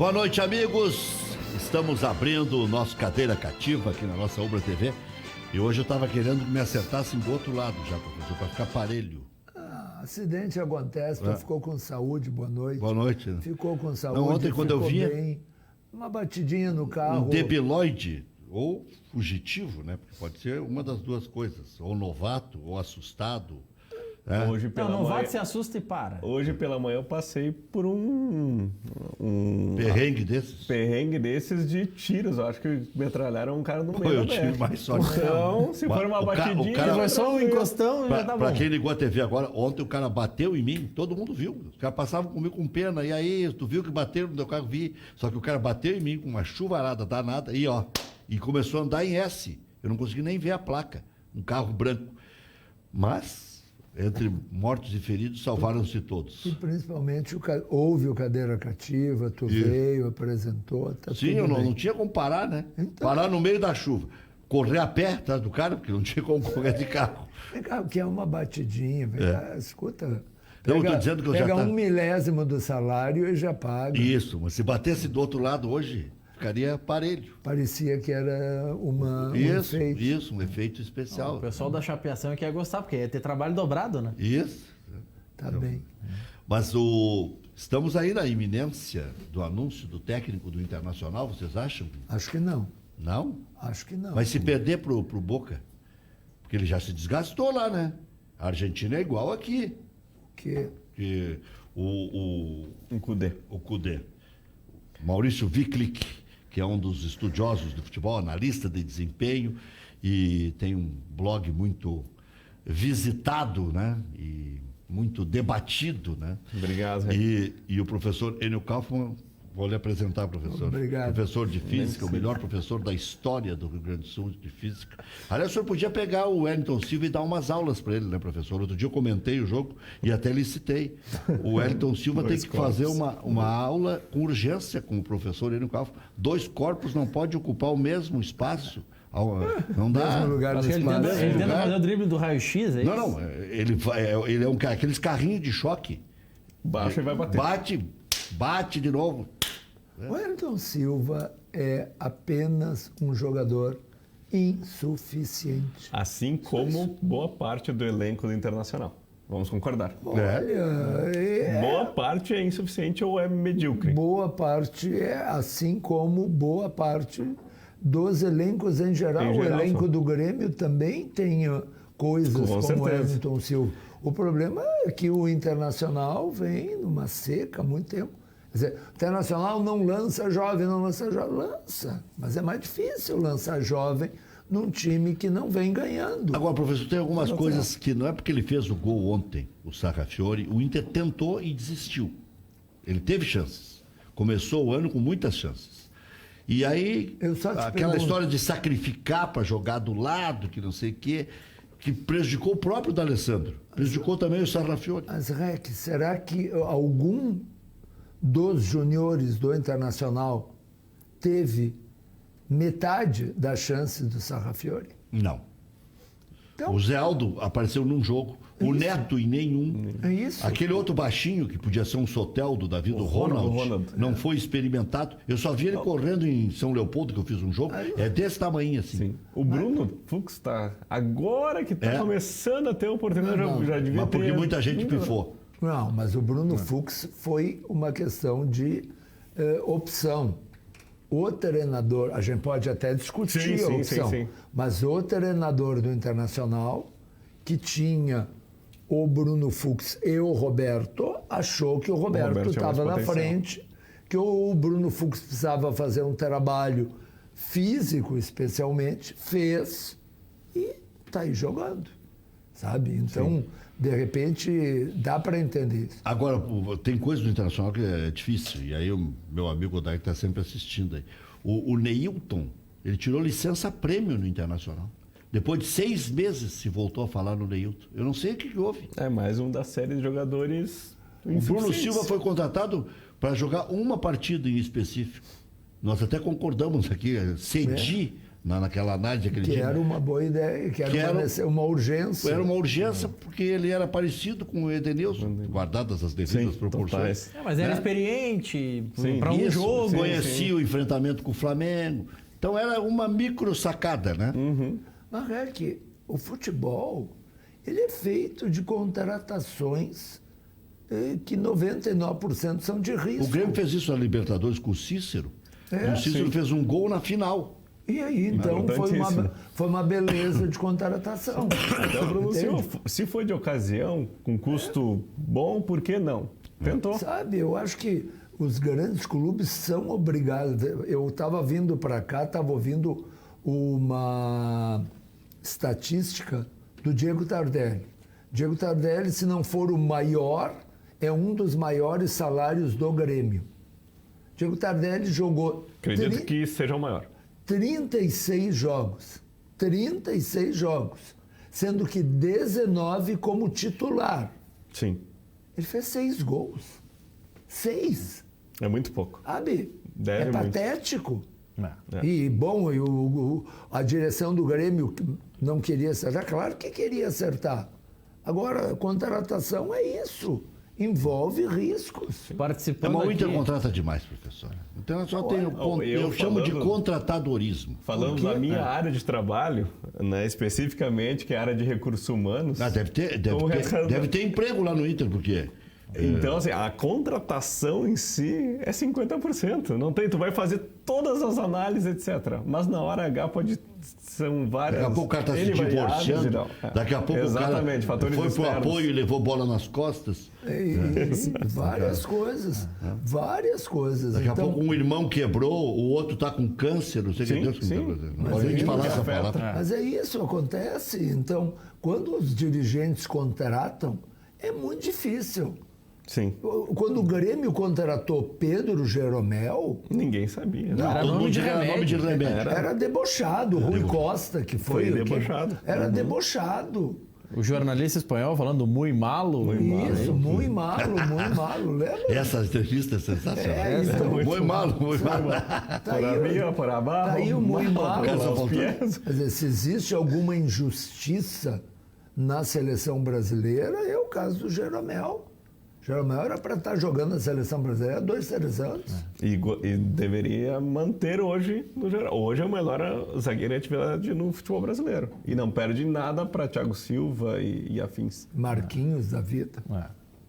Boa noite, amigos. Estamos abrindo o nosso Cadeira Cativa aqui na nossa Ubra TV. E hoje eu estava querendo que me acertassem do outro lado já, professor, para ficar parelho. Acidente acontece, tu ficou com saúde, boa noite. Boa noite. Ficou com saúde, não, ontem quando eu via bem, uma batidinha no carro. Um debilóide ou fugitivo, né? Porque pode ser uma das duas coisas, ou novato, ou assustado. Hoje pela não manhã, vai, se assusta e para. Hoje pela manhã eu passei por um Perrengue desses de tiros. Eu acho que metralharam um cara no meio eu da tive BR. mais sorte. Então, se for uma batidinha... o cara foi só um encostão e já tá bom. Pra quem ligou a TV agora, ontem o cara bateu em mim, todo mundo viu. Os caras passavam comigo com pena. E aí, tu viu que bateram no meu carro? Vi. Só que o cara bateu em mim com uma chuvarada danada e começou a andar em S. Eu não consegui nem ver a placa. Um carro branco. Mas... entre mortos e feridos, salvaram-se todos. E principalmente houve o Cadeira Cativa, tu veio, apresentou. Tá Sim, eu não tinha como parar, né? Então, parar no meio da chuva. Correr a pé atrás do cara, porque não tinha como correr de carro. Que é uma batidinha, escuta. Eu estou dizendo que eu já pega 1/1000 do salário e já paga. Isso, mas se batesse do outro lado hoje, ficaria parelho. Parecia que era um efeito. Isso, um efeito especial. O pessoal da chapeação ia gostar, porque ia ter trabalho dobrado, né? Isso. Tá bem. Mas estamos aí na iminência do anúncio do técnico do Internacional, vocês acham? Acho que não. Não? Acho que não. Vai se perder pro Boca? Porque ele já se desgastou lá, né? A Argentina é igual aqui. Que o Cudê. O Cudê. Maurício Viklik, que é um dos estudiosos do futebol, analista de desempenho, e tem um blog muito visitado, né? E muito debatido, né? Obrigado. E o professor Enio Kaufmann, vou lhe apresentar, professor. Obrigado. Professor de física, o melhor professor da história do Rio Grande do Sul de física. Aliás, o senhor podia pegar o Wellington Silva e dar umas aulas para ele, né, professor? Outro dia eu comentei o jogo e até lhe citei. O Wellington Silva tem que fazer uma aula com urgência com o professor Enio Kaufmann. 2 corpos não podem ocupar o mesmo espaço. Não dá. Mesmo lugar Acho que ele tenta fazer o drible do raio-x, é isso? Não. Ele é um cara, aqueles carrinhos de choque. Baixa e vai bater. Bate de novo. O Wellington Silva é apenas um jogador insuficiente. Assim como boa parte do elenco do Internacional. Vamos concordar. Boa parte é insuficiente ou é medíocre. Boa parte é assim como boa parte dos elencos em geral. O elenco do Grêmio também tem coisas como o Wellington Silva. O problema é que o Internacional vem numa seca há muito tempo. Quer dizer, o Internacional não lança jovem, lança. Mas é mais difícil lançar jovem num time que não vem ganhando. Agora, professor, tem algumas coisas que não é porque ele fez o gol ontem, o Sarrafiori, o Inter tentou e desistiu. Ele teve chances. Começou o ano com muitas chances. E aí, aquela história de sacrificar para jogar do lado, que não sei o quê, que prejudicou o próprio D'Alessandro. Prejudicou também o Sarrafiori. Mas, Rec, será que algum dos juniores do Internacional teve metade da chance do Sarrafiori? Não. Então, o Zé Aldo apareceu num jogo, o Neto em nenhum. É isso. Aquele outro baixinho, que podia ser um Soteldo da vida, o Ronald, não foi experimentado. Eu só vi ele correndo em São Leopoldo, que eu fiz um jogo, é desse tamanho assim. Sim. O Bruno Fux está, agora que está começando a ter oportunidade, já devia ter... Mas porque muita gente pifou. Não, mas o Bruno Fux foi uma questão de opção. O treinador, a gente pode até discutir a opção, mas o treinador do Internacional, que tinha o Bruno Fux e o Roberto, achou que o Roberto estava na frente, que o Bruno Fux precisava fazer um trabalho físico, especialmente, fez e está aí jogando, sabe? Então, de repente, dá para entender isso. Agora, tem coisa do Internacional que é difícil, e aí o meu amigo Odair está sempre assistindo aí. O Neilton, ele tirou licença-prêmio no Internacional. Depois de 6 meses se voltou a falar no Neilton. Eu não sei o que houve. É mais um da série de jogadores. O Bruno Silva foi contratado para jogar uma partida em específico. Nós até concordamos aqui, cedi naquela análise aquele dia. Que era uma boa ideia, que era uma urgência. Era uma urgência porque ele era parecido com o Edenilson, guardadas as devidas proporções. Mas era experiente para um Isso, jogo. Conhecia o enfrentamento com o Flamengo. Então era uma micro sacada, né? Mas é que o futebol, ele é feito de contratações que 99% são de risco. O Grêmio fez isso na Libertadores com o Cícero. E o Cícero fez um gol na final. E aí, então, foi uma beleza de contratação. Então, Bruno, se foi de ocasião, com custo bom, por que não? Tentou. Sabe, eu acho que os grandes clubes são obrigados. Eu estava vindo para cá, estava ouvindo uma estatística do Diego Tardelli. Diego Tardelli, se não for o maior, é um dos maiores salários do Grêmio. Diego Tardelli jogou... Acredito que seja o maior. 36 jogos. 36 jogos. Sendo que 19 como titular. Sim. Ele fez 6 gols. 6. É muito pouco. Sabe? Deve é muito. patético. É. E, bom, a direção do Grêmio não queria acertar. Claro que queria acertar. Agora, contratação é isso. Envolve riscos. Participando O Inter aqui... contrata demais, professor. Então só tem eu chamo de contratadorismo. Falando da minha área de trabalho, né, especificamente, que é a área de recursos humanos. Deve ter emprego lá no Inter, porque... Então, assim, a contratação em si é 50%. Não tem, tu vai fazer todas as análises, etc. Mas na hora H são várias... Daqui a pouco o cara está se divorciando. Daqui a pouco o cara foi pro apoio e levou bola nas costas. Várias coisas. Várias coisas. Daqui a pouco um irmão quebrou, o outro está com câncer, não sei o que Deus está fazendo. Não pode a gente falar essa palavra. Mas é isso, acontece. Então, quando os dirigentes contratam, é muito difícil. Sim. Quando o Grêmio contratou Pedro Jeromel... Ninguém sabia. Não, era nome de remédio. Era debochado. Rui Costa, que foi debochado. Era debochado. O jornalista espanhol falando muito malo. Isso, muito malo, lembra? Essa entrevista é sensacional. Muito malo. Por abaixo. Tá aí o muito malo. Quer dizer, se existe alguma injustiça na seleção brasileira, é o caso do Jeromel. Jeromel era para estar jogando na seleção brasileira há 2-3 anos. E deveria manter hoje no geral. Hoje é o melhor zagueiro em atividade no futebol brasileiro. E não perde nada para Thiago Silva e afins. Marquinhos da vida.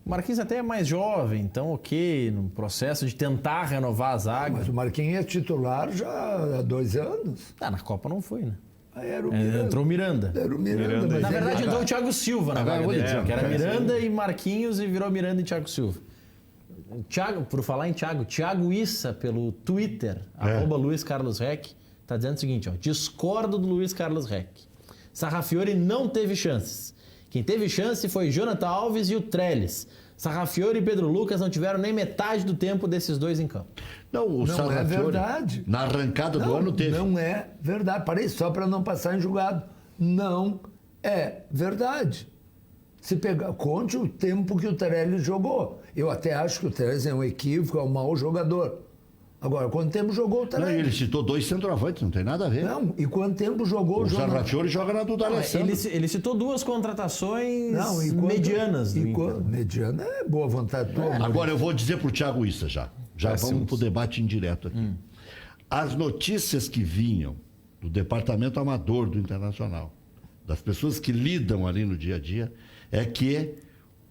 O Marquinhos até é mais jovem, então ok, no processo de tentar renovar a zaga. Mas o Marquinhos é titular já há 2 anos. Na Copa não foi, né? Era o Miranda. Entrou o Miranda. Era o Miranda. Mas na verdade, entrou o Thiago Silva na vaga dele, que era Miranda e Marquinhos e virou Miranda e Thiago Silva. Thiago, por falar em Thiago Issa, pelo Twitter, @Luiz Carlos Reck, está dizendo o seguinte, discordo do Luiz Carlos Reck. Sarrafiori não teve chances. Quem teve chance foi Jonathan Alves e o Trellis. Sarrafiori e Pedro Lucas não tiveram nem metade do tempo desses dois em campo. Não é verdade. Na arrancada do ano teve. Não é verdade. Parei só para não passar em julgado. Não é verdade. Se pegar, conte o tempo que o Trellis jogou. Eu até acho que o Trellis é um equívoco, é um mau jogador. Agora, quanto tempo jogou o Trellis? Não, ele citou 2 centroavantes, não tem nada a ver. Não, e quanto tempo jogou o Sarrafiori joga na do D'Alessandro. Ele citou 2 contratações medianas. Mediana é boa vontade. Agora eu vou dizer para o Thiago Issa já vamos para o debate indireto aqui. As notícias que vinham do departamento amador do Internacional, das pessoas que lidam ali no dia a dia, é que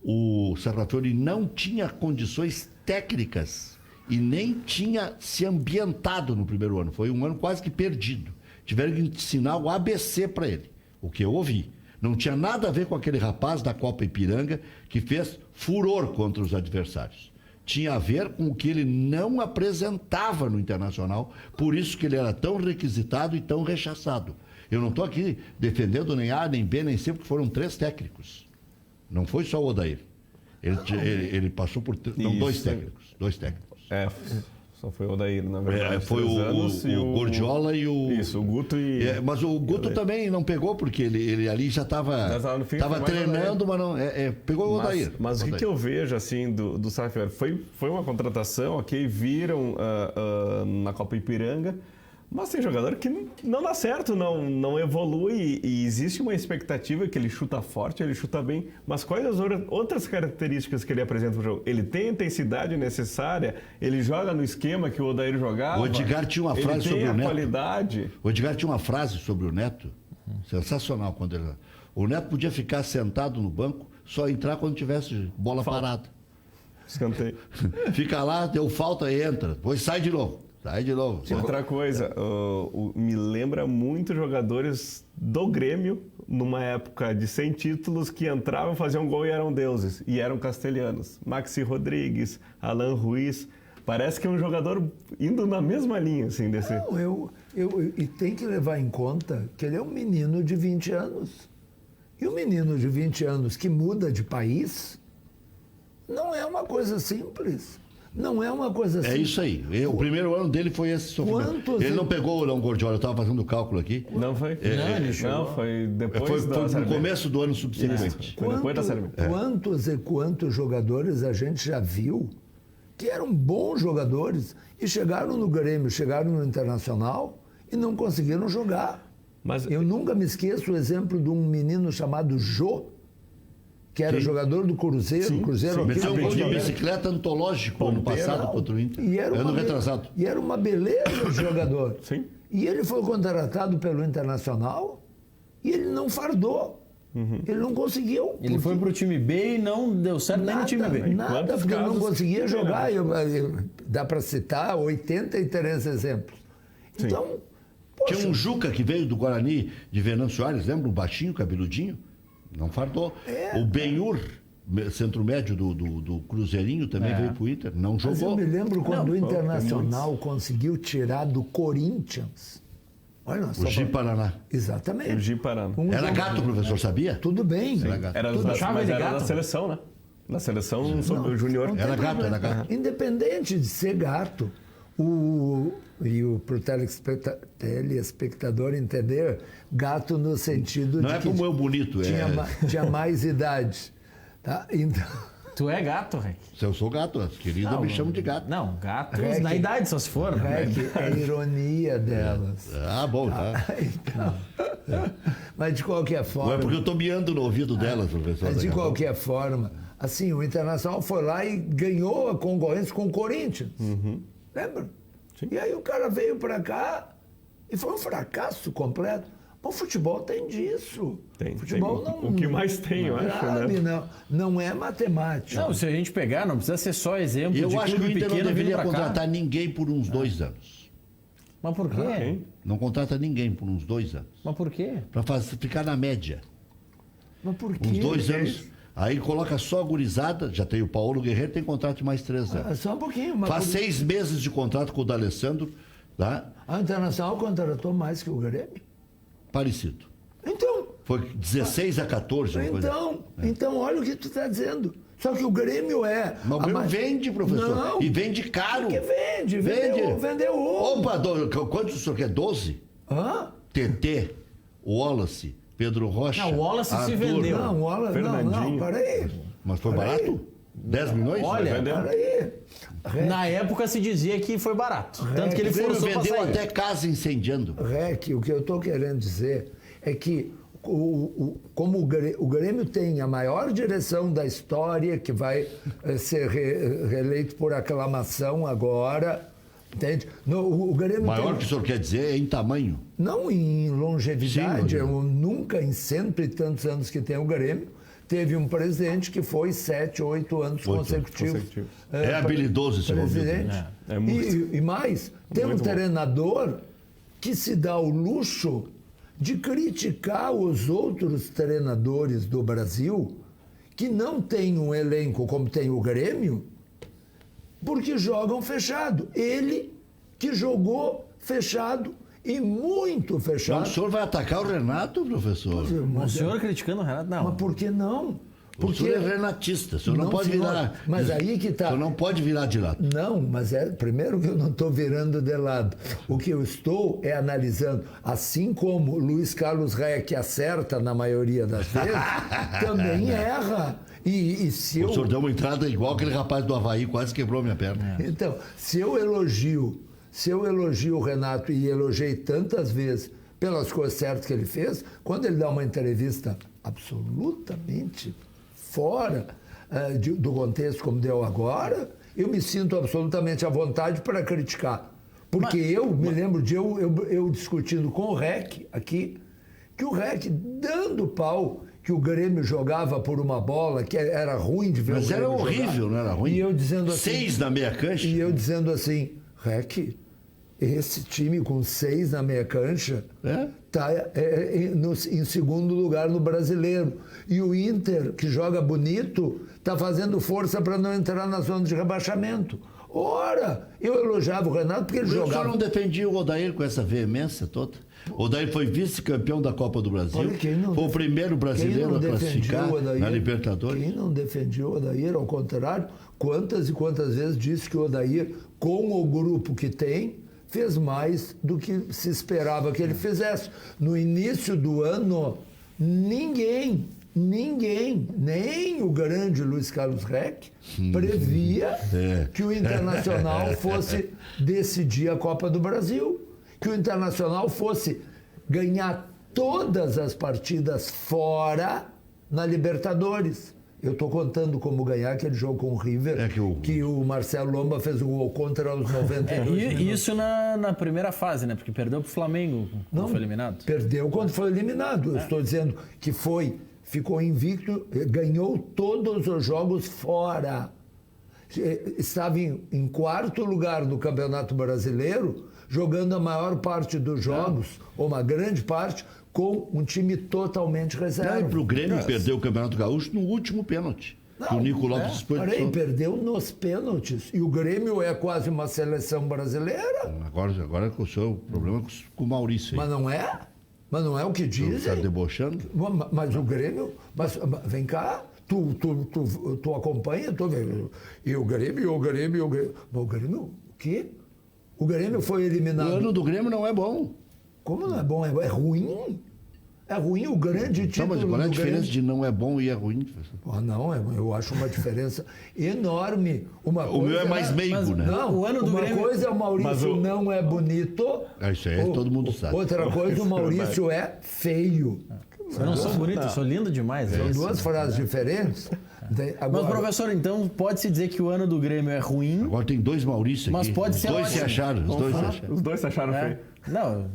o Sarrafiori não tinha condições técnicas e nem tinha se ambientado no primeiro ano. Foi um ano quase que perdido. Tiveram que ensinar o ABC para ele, o que eu ouvi. Não tinha nada a ver com aquele rapaz da Copa Ipiranga que fez furor contra os adversários. Tinha a ver com o que ele não apresentava no Internacional, por isso que ele era tão requisitado e tão rechaçado. Eu não estou aqui defendendo nem A, nem B, nem C, porque foram 3 técnicos. Não foi só o Odair. Ele passou por 2 técnicos. 2 técnicos. Só foi o Odair, na verdade. Foi o Gordiola e o... Isso, o Guto e... mas o Guto também não pegou, porque ele ali já estava treinando, mas não... pegou o Odair. Mas o que eu vejo, assim, do Sarrafiori? Foi uma contratação, ok? Viram na Copa Ipiranga, Mas tem jogador que não dá certo, não evolui e existe uma expectativa que ele chuta forte, ele chuta bem. Mas quais as outras características que ele apresenta no jogo? Ele tem a intensidade necessária, ele joga no esquema que o Odair jogava. O Edgar tinha uma frase sobre o Neto. Qualidade. O Edgar tinha uma frase sobre o Neto, sensacional. O Neto podia ficar sentado no banco, só entrar quando tivesse bola parada. Escanteio. Fica lá, deu falta e entra. Depois sai de novo. Sai de novo. Outra coisa, me lembra muito jogadores do Grêmio, numa época de 100 títulos, que entravam, faziam gol e eram deuses, e eram castelhanos. Maxi Rodrigues, Alan Ruiz, parece que é um jogador indo na mesma linha, assim, desse... Não, e tem que levar em conta que ele é um menino de 20 anos. E um menino de 20 anos que muda de país não é uma coisa simples. Não é uma coisa assim. É isso aí. O primeiro ano dele foi esse sofrimento. Ele não pegou o Leão Gordiola, eu estava fazendo o cálculo aqui. Não foi? Não, foi depois foi no começo do ano subsequente. Foi depois da Série B. Quantos e quantos jogadores a gente já viu que eram bons jogadores e chegaram no Grêmio, chegaram no Internacional e não conseguiram jogar. Mas eu nunca me esqueço o exemplo de um menino chamado Jô, que era jogador do Cruzeiro. Sim, Cruzeiro meteu um gol de bicicleta antológico ano passado contra o Inter. Ano retrasado. E era uma beleza de jogador. Sim. E ele foi contratado pelo Internacional e ele não fardou. Ele não conseguiu. Ele foi pro time B e não deu certo nem no time B. Nada, porque ele não conseguia jogar. Dá para citar 83 exemplos. Sim. Então, poxa, tinha um Juca que veio do Guarani de Venâncio Soares, lembra? Um baixinho, cabeludinho. Não fardou. O Benhur, centro médio do Cruzeirinho, também veio pro Inter. Não jogou. Mas eu me lembro quando o Internacional conseguiu tirar do Corinthians. Olha, o Gi Paraná. Exatamente. O Gi Paraná. Era gato, professor, sabia? Tudo bem. Era gato. Era da seleção, né? Na seleção júnior. Era gato. Independente de ser gato, para o telespectador entender, gato no sentido não de é que como eu bonito, tinha mais idade. Tá? Então, tu é gato, Rec? Se eu sou gato, as queridas me chamam de gato. Não, gatos na idade, só se for. Rec, é a ironia delas. Ah, bom, tá. Então, mas de qualquer forma... Não é porque eu estou miando no ouvido delas, professor. Mas de qualquer forma, assim, o Internacional foi lá e ganhou a concorrência com o Corinthians. Lembra? Sim. E aí o cara veio para cá e foi um fracasso completo. O futebol tem disso. Futebol não... O que mais tem, eu acho, né? Não é matemática. Não, se a gente pegar, não precisa ser só exemplo de eu acho que o Inter não deveria contratar ninguém por uns 2 anos. Mas por quê? Não contrata ninguém por uns 2 anos. Mas por quê? Para ficar na média. Mas por quê? Uns 2 anos. Aí coloca só a gurizada, já tem o Paulo Guerreiro, tem contrato de mais 3 anos. Só um pouquinho. Faz 6 meses de contrato com o D'Alessandro. Tá? A Internacional contratou mais que o Grêmio? Parecido. Então... Foi 16 a 14. Então olha o que tu está dizendo. Só que o Grêmio é... Mas o Grêmio vende, professor. Não. E vende caro. Que vende. Vendeu um. Opa, quantos o senhor quer? 12? Hã? TT, Wallace, Pedro Rocha. Não, o Wallace se vendeu. Não, o Wallace... Não, peraí. Mas foi barato? 10 milhões? Olha, peraí. Na época se dizia que foi barato. Tanto que ele forçou pra vendeu sair. até casa incendiando. Rec, o que eu estou querendo dizer é que como o Grêmio tem a maior direção da história, que vai ser reeleito por aclamação agora, entende? O Grêmio maior que o senhor quer dizer é em tamanho? Não em longevidade, Sim, nunca em 100 e tantos anos que tem o Grêmio, teve um presidente que foi 7, 8 anos consecutivos. É habilidoso esse presidente. E mais, tem um treinador que se dá o luxo de criticar os outros treinadores do Brasil que não têm um elenco como tem o Grêmio, porque jogam fechado. Ele que jogou fechado e muito fechado. Mas o senhor vai atacar o Renato, professor? O senhor criticando o Renato? Não. Mas por que não? Porque o senhor é renatista, o senhor não pode virar... Mas aí que está... O senhor não pode virar de lado. Não, mas primeiro que eu não estou virando de lado. O que eu estou é analisando, assim como Luiz Carlos Reck acerta na maioria das vezes, também erra. E se o senhor deu uma entrada igual aquele rapaz do Avaí, quase quebrou minha perna. Então, se eu elogio se eu elogio o Renato e elogiei tantas vezes pelas coisas certas que ele fez, quando ele dá uma entrevista absolutamente fora do contexto como deu agora, eu me sinto absolutamente à vontade para criticar. Porque me lembro de eu discutindo com o REC aqui, que o REC dando pau que o Grêmio jogava por uma bola, que era ruim de ver Mas o Grêmio era horrível, jogar. não era ruim? E eu dizendo assim... 6 na meia cancha? E eu dizendo assim, REC, esse time com 6 na meia cancha está em segundo lugar no Brasileiro. E o Inter, que joga bonito, está fazendo força para não entrar na zona de rebaixamento. Ora, eu elogiava o Renato porque ele jogava... O senhor não defendia o Odair com essa veemência toda? O Odair foi vice-campeão da Copa do Brasil, foi o primeiro brasileiro a classificar na Libertadores. Quem não defendia o Odair, ao contrário, quantas e quantas vezes disse que o Odair, com o grupo que tem, fez mais do que se esperava que ele fizesse. No início do ano, ninguém, nem o grande Luiz Carlos Reck, previa que o Internacional fosse decidir a Copa do Brasil, que o Internacional fosse ganhar todas as partidas fora na Libertadores. Eu estou contando como ganhar aquele jogo com o River, que o Marcelo Lomba fez o gol contra os 92 minutos. Isso na primeira fase, né? Porque perdeu para o Flamengo quando foi eliminado. Perdeu quando foi eliminado. Eu estou dizendo que ficou invicto, ganhou todos os jogos fora. Estava em quarto lugar no Campeonato Brasileiro, jogando a maior parte dos jogos, ou uma grande parte, com um time totalmente reserva. E para o Grêmio perdeu o Campeonato Gaúcho no último pênalti. O Nico Lopes desperdiçou. Perdeu nos pênaltis. E o Grêmio é quase uma seleção brasileira. Agora o seu problema com o Maurício. Mas não é? Mas não é o que dizem. Está debochando? Mas o Grêmio... Mas vem cá, tu acompanha, tu vê. E o Grêmio... Mas o Grêmio, o quê? O Grêmio foi eliminado. O ano do Grêmio não é bom. Como não é bom? É ruim. É ruim o grande título. Mas qual é a diferença de não é bom e é ruim? Não, eu acho uma diferença enorme. O meu é mais meigo, né? Não, o ano do uma Grêmio... coisa é o Maurício não é bonito. Isso aí todo mundo sabe. Outra coisa, o Maurício é feio. Eu não sou bonito, eu sou lindo demais. São duas frases diferentes. Agora, mas, professor, então pode-se dizer que o ano do Grêmio é ruim. Agora tem 2 Maurício aqui. Mas pode ser ótimo. Os dois se acharam feio. Não,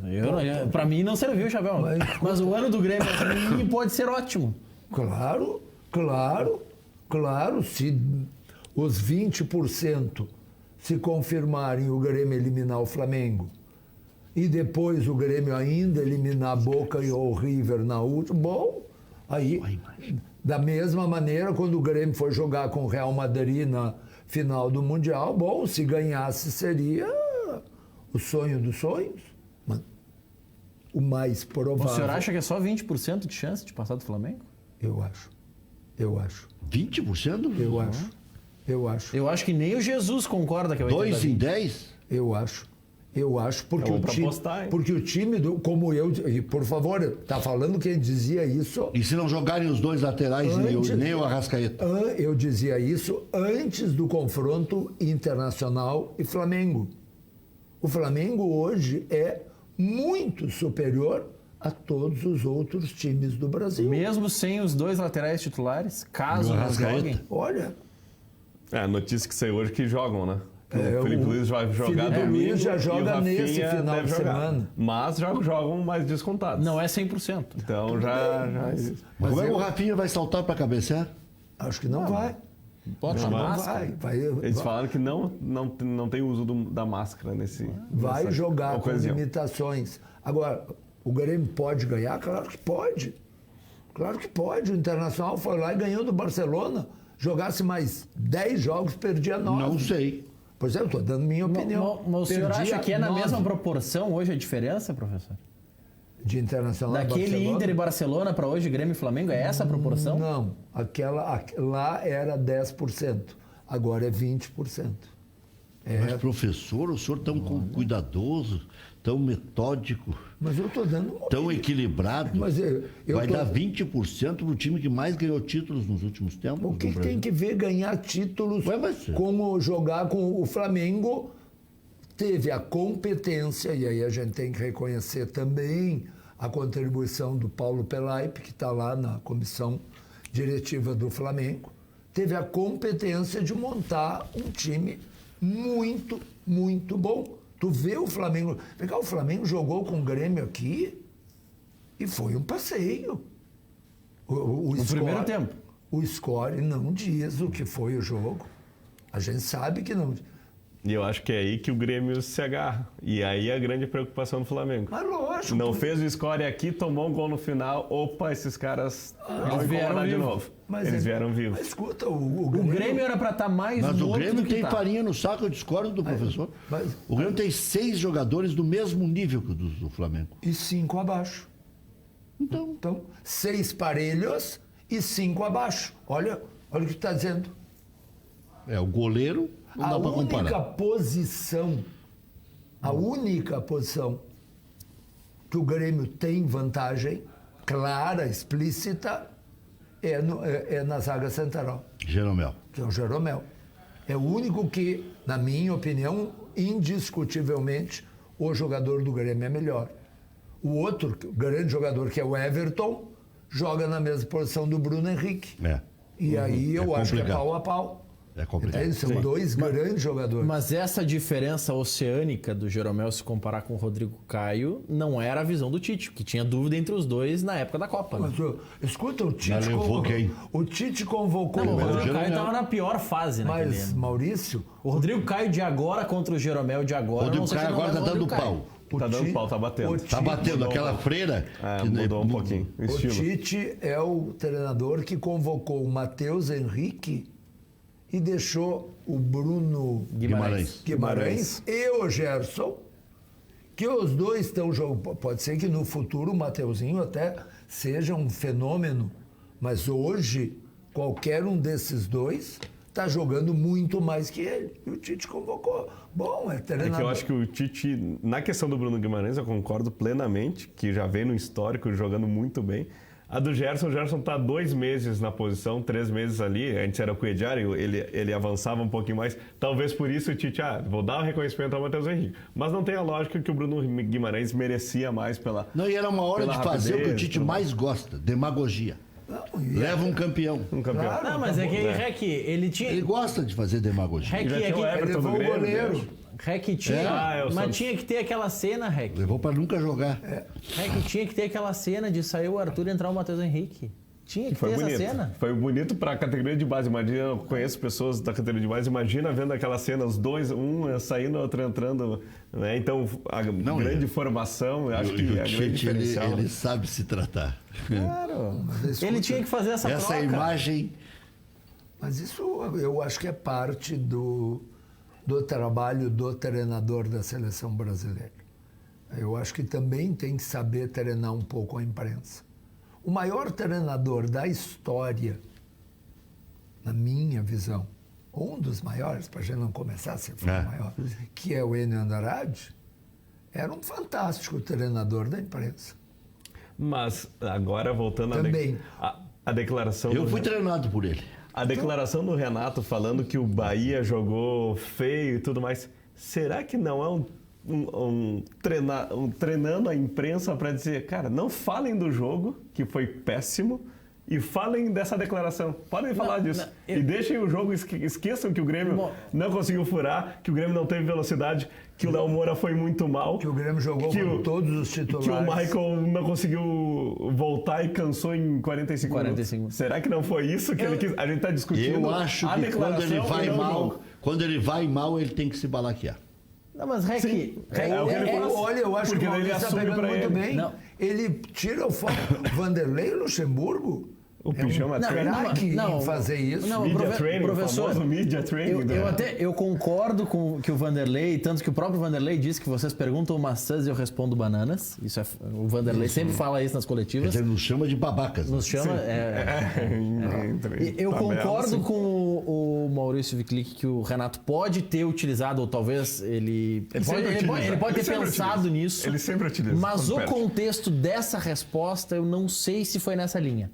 pra mim não serviu, Chabel. Mas o ano do Grêmio é ruim e pode ser ótimo. Claro. Se os 20% se confirmarem o Grêmio eliminar o Flamengo e depois o Grêmio ainda eliminar a Boca e o River na última, bom, aí, da mesma maneira, quando o Grêmio foi jogar com o Real Madrid na final do Mundial, bom, se ganhasse seria o sonho dos sonhos. Mas o mais provável... O senhor acha que é só 20% de chance de passar do Flamengo? Eu acho. 20%? Eu acho. Eu acho que nem o Jesus concorda que é 80-20. 2 em 10? Eu acho porque o time como eu, e por favor, tá falando quem dizia isso. E se não jogarem os dois laterais nem o Arrascaeta? Eu dizia isso antes do confronto Internacional e Flamengo. O Flamengo hoje é muito superior a todos os outros times do Brasil. Mesmo sem os 2 laterais titulares, caso não joguem? Olha. A notícia que saiu hoje que jogam, né? O Felipe Luiz vai jogar domingo. Felipe Luiz já joga nesse final de semana. Mas já jogam mais descontados. Não é 100%. Então já Mas como é que o Rafinha vai saltar para cabecear? Acho que não vai. Pode chamar. Eles falaram que não tem uso da máscara nesse. Vai jogar com limitações. Agora, o Grêmio pode ganhar? Claro que pode. O Internacional foi lá e ganhou do Barcelona. Jogasse mais 10 jogos, perdia 9. Não sei. Pois é, eu estou dando minha opinião. Mas o senhor acha que é na mesma proporção hoje a diferença, professor? De Internacional e Barcelona? Daquele Inter e Barcelona para hoje, Grêmio e Flamengo, é essa a proporção? Não, lá era 10%, agora é 20%. Mas, professor, o senhor tão cuidadoso, tão metódico, mas eu estou dando tão equilibrado. Mas vai dar 20% para o time que mais ganhou títulos nos últimos tempos. O que tem que ver ganhar títulos como jogar com o Flamengo teve a competência, e aí a gente tem que reconhecer também a contribuição do Paulo Pelaipe, que está lá na comissão diretiva do Flamengo, teve a competência de montar um time muito, muito bom. Tu vê o Flamengo... O Flamengo jogou com o Grêmio aqui e foi um passeio. No primeiro tempo. O score não diz o que foi o jogo. A gente sabe que não... E eu acho que é aí que o Grêmio se agarra. E aí a grande preocupação do Flamengo. Mas lógico. Não fez o score aqui, tomou um gol no final. Opa, esses caras vão incomodar de novo. Eles vieram vivos. Mas escuta, o Grêmio era para estar mais Mas o Grêmio tem tá. farinha no saco, eu discordo do professor. O Grêmio tem 6 jogadores do mesmo nível que o do Flamengo. E 5 abaixo. Então, 6 parelhos e 5 abaixo. Olha o que está dizendo. O goleiro não dá para comparar. A única posição que o Grêmio tem vantagem clara, explícita, é na zaga central. Jeromel. Que é o Jeromel. É o único que, na minha opinião, indiscutivelmente, o jogador do Grêmio é melhor. O outro grande jogador, que é o Everton, joga na mesma posição do Bruno Henrique. E aí eu acho que é pau a pau. É complicado. Então, são dois grandes jogadores. Mas essa diferença oceânica do Jeromel se comparar com o Rodrigo Caio não era a visão do Tite, que tinha dúvida entre os dois na época da Copa. Né? Mas, escuta, o Tite convocou... Não, o Rodrigo Caio estava na pior fase naquele ano. Mas, Maurício... O Rodrigo Caio de agora contra o Jeromel de agora... O Rodrigo Caio agora está dando pau. Tá dando pau, tá batendo. Tá batendo aquela freira. Mudou um pouquinho. O Tite é o treinador que convocou o Matheus Henrique e deixou o Bruno Guimarães e o Gerson, que os dois estão jogando. Pode ser que no futuro o Mateuzinho até seja um fenômeno, mas hoje qualquer um desses dois está jogando muito mais que ele. E o Tite convocou. Bom, é treinador. É que eu acho que o Tite, na questão do Bruno Guimarães, eu concordo plenamente, que já vem no histórico jogando muito bem. A do Gerson, o Gerson está 2 meses na posição, 3 meses ali. Antes era o Coediário, ele avançava um pouquinho mais. Talvez por isso o Tite, vou dar um reconhecimento ao Matheus Henrique. Mas não tem a lógica que o Bruno Guimarães merecia mais pela. Não, e era uma hora de fazer o que o Tite mais gosta: demagogia. Leva um campeão. Claro, não, mas é que Rec, ele gosta de fazer demagogia. Rec, ele levou o goleiro. Rec tinha, mas tinha que ter aquela cena, Rec. Levou para nunca jogar. Rec tinha que ter aquela cena de sair o Arthur e entrar o Matheus Henrique. Tinha que ter essa cena. Foi bonito para a categoria de base. Imagina, eu conheço pessoas da categoria de base, imagina vendo aquela cena, os dois, um saindo, outro entrando. Né? Então, a grande formação, eu acho que é a grande diferencial. Ele sabe se tratar. Claro. Ele tinha que fazer essa troca. Imagem... Mas isso eu acho que é parte do trabalho do treinador da seleção brasileira. Eu acho que também tem que saber treinar um pouco a imprensa. O maior treinador da história, na minha visão, um dos maiores, para a gente não começar a ser o maior, que é o Enio Andrade, era um fantástico treinador da imprensa. Mas agora voltando à declaração... Eu fui treinado por ele. A declaração do Renato falando que o Bahia jogou feio e tudo mais, será que não é treinando a imprensa para dizer, cara, não falem do jogo, que foi péssimo, e falem dessa declaração. Podem falar disso. E deixem o jogo, esqueçam que o Grêmio não conseguiu furar, que o Grêmio não teve velocidade, que o Léo Moura foi muito mal. Que o Grêmio jogou com todos os titulares. Que o Michael não conseguiu voltar e cansou em 45 minutos. Será que não foi isso que ele quis? A gente está discutindo. Eu acho que quando ele vai mal, ele tem que se balaquear. Não, mas Rec... Olha, eu acho que o Maurício está pegando muito bem. Não. Ele tira o foco. Vanderlei Luxemburgo... O pijama training. Não, fazer isso. Não, media training, professor, media training. Eu concordo com que o Vanderlei, tanto que o próprio Vanderlei disse que vocês perguntam maçãs e eu respondo bananas. Isso o Vanderlei sempre fala isso nas coletivas. Ele nos chama de babacas. Nos chama. Eu concordo com o Maurício Viclic que o Renato pode ter utilizado, ou talvez ele pode ter pensado nisso. Ele sempre utiliza. Mas o contexto dessa resposta, eu não sei se foi nessa linha.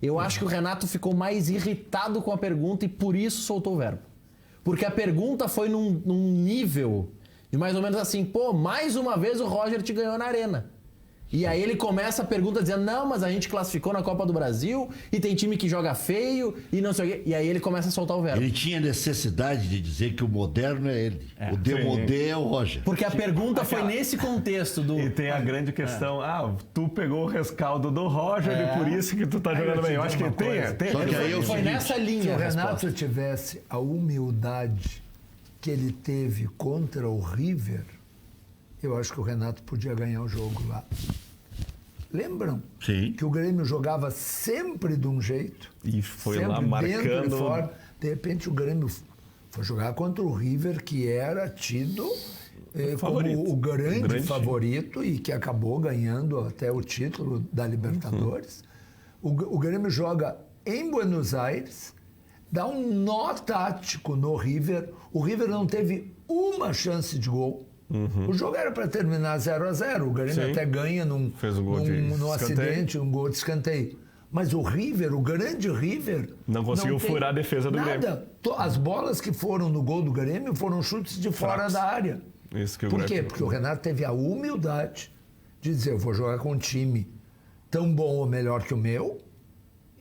Eu acho que o Renato ficou mais irritado com a pergunta e por isso soltou o verbo. Porque a pergunta foi num nível E mais ou menos assim, pô, mais uma vez o Roger te ganhou na Arena. E aí ele começa a pergunta dizendo, não, mas a gente classificou na Copa do Brasil e tem time que joga feio e não sei o quê. E aí ele começa a soltar o verbo. Ele tinha necessidade de dizer que o moderno é ele. O demodé é o Roger. Porque a pergunta foi nesse contexto do... E tem a grande questão, tu pegou o rescaldo do Roger e por isso que tu tá jogando bem. Eu acho que tem. Só que aí é o Foi seguinte, nessa Se linha o a Renato resposta. tivesse a humildade que ele teve contra o River, eu acho que o Renato podia ganhar o jogo lá. Lembram? Sim. Que o Grêmio jogava sempre de um jeito. E foi sempre lá dentro e marcando. fora. De repente o Grêmio foi jogar contra o River, que era tido Favorito. como o grande Grande favorito e que acabou ganhando até o título da Libertadores. O Grêmio joga em Buenos Aires, dá um nó tático no River. O River não teve uma chance de gol. O jogo era para terminar 0-0. O Grêmio Sim. até ganha Fez um gol de num escanteio. acidente, um gol de escanteio. Mas o River, o grande River... Não conseguiu tem furar a defesa do Grêmio. nada. As bolas que foram no gol do Grêmio foram chutes de fora Fracos. da área. Isso que o Por Grêmio- quê? Porque o Renato teve a humildade de dizer, eu vou jogar com um time tão bom ou melhor que o meu,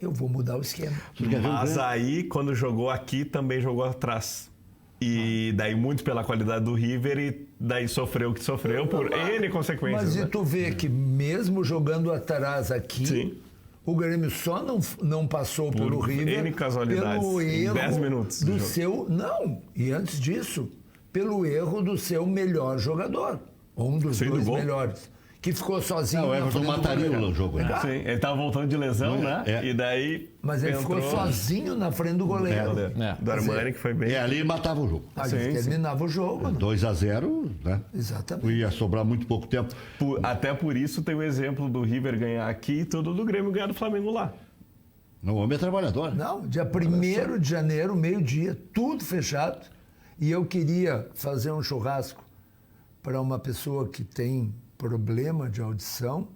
eu vou mudar o esquema. Mas aí, quando jogou aqui, também jogou atrás. E daí muito pela qualidade do River e daí sofreu o que sofreu por N consequências. Mas né? e tu vê que mesmo jogando atrás aqui, Sim. o Grêmio só não passou pelo River N casualidades, pelo em erro 10 minutos de do jogo. seu... Não, e antes disso, pelo erro do seu melhor jogador. Ou um dos Sim, do dois gol. melhores. Que ficou sozinho. Não, o na Everton frente do mataria goleiro. o jogo. Ah, Sim, ele tava voltando de lesão, né? É. E daí Mas ele ficou sozinho na frente do goleiro. Do Armani, que foi bem... Ali matava o jogo. Aí Sim, terminava o jogo. né? 2-0, né? Exatamente. Ia sobrar muito pouco tempo. Até por isso tem o exemplo do River ganhar aqui e tudo do Grêmio ganhar do Flamengo lá. O homem é trabalhador. Não, dia 1º de janeiro, meio-dia, tudo fechado. E eu queria fazer um churrasco para uma pessoa que tem problema de audição,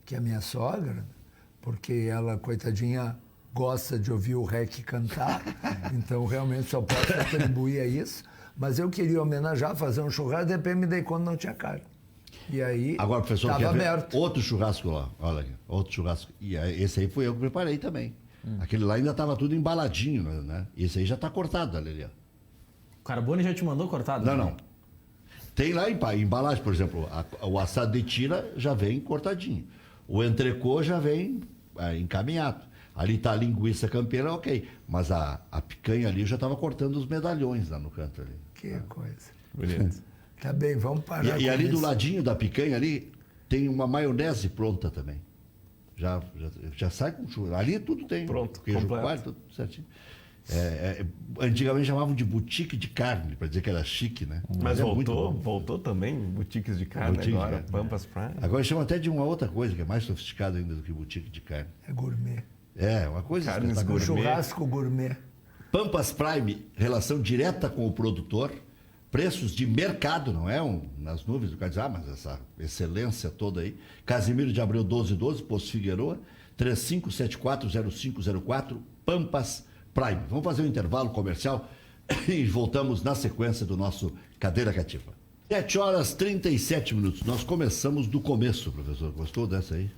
que é a minha sogra, porque ela, coitadinha, gosta de ouvir o REC cantar, então realmente só posso atribuir a isso. Mas eu queria homenagear, fazer um churrasco, de repente me dei conta que não tinha carne. E aí, Agora, professor, estava quer ver aberto. outro churrasco lá. Olha aqui, outro churrasco. E esse aí foi eu que preparei também. Aquele lá ainda estava tudo embaladinho, né? Esse aí já está cortado, ali. O Carbone já te mandou cortado? Não, né? não. Tem lá embalagem, por exemplo, o assado de tira já vem cortadinho. O entrecô já vem encaminhado. Ali está a linguiça campeira, ok. Mas a picanha ali eu já estava cortando os medalhões lá no canto ali. Que coisa. Bonito. Tá bem, vamos parar E com ali do isso. ladinho da picanha ali tem uma maionese pronta também. Já sai com churrasco. Ali tudo tem. Pronto, Queijo completo. coalho, tudo certinho. Antigamente chamavam de boutique de carne, para dizer que era chique, né? Mas é muito voltou, bom. voltou também, boutiques de carne Boutique de agora, carne. Pampas Prime. Agora chama até de uma outra coisa, que é mais sofisticada ainda do que boutique de carne. É gourmet. É, uma coisa Carnes espetacular. gourmet. Churrasco gourmet. Pampas Prime, relação direta com o produtor, preços de mercado, não é nas nuvens, o cara diz, mas essa excelência toda aí. Casimiro de Abreu 1212, Poço Figueroa, 35740504, Pampas Prime. Vamos fazer um intervalo comercial e voltamos na sequência do nosso Cadeira Cativa. 7h37. Nós começamos do começo, professor. Gostou dessa aí?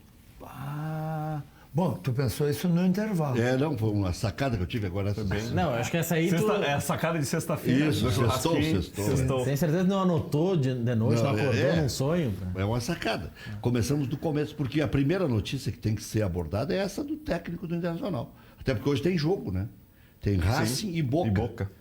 Bom, tu pensou isso no intervalo. Não, foi uma sacada que eu tive agora. Não, eu acho que essa aí tu... É a sacada de sexta-feira. Isso, do churrasquinho. sextou. Tem certeza que não anotou de noite, não acordou num sonho? É uma sacada. Começamos do começo, porque a primeira notícia que tem que ser abordada é essa do técnico do Internacional. Até porque hoje tem jogo, né? Tem Racing e Boca. E Boca.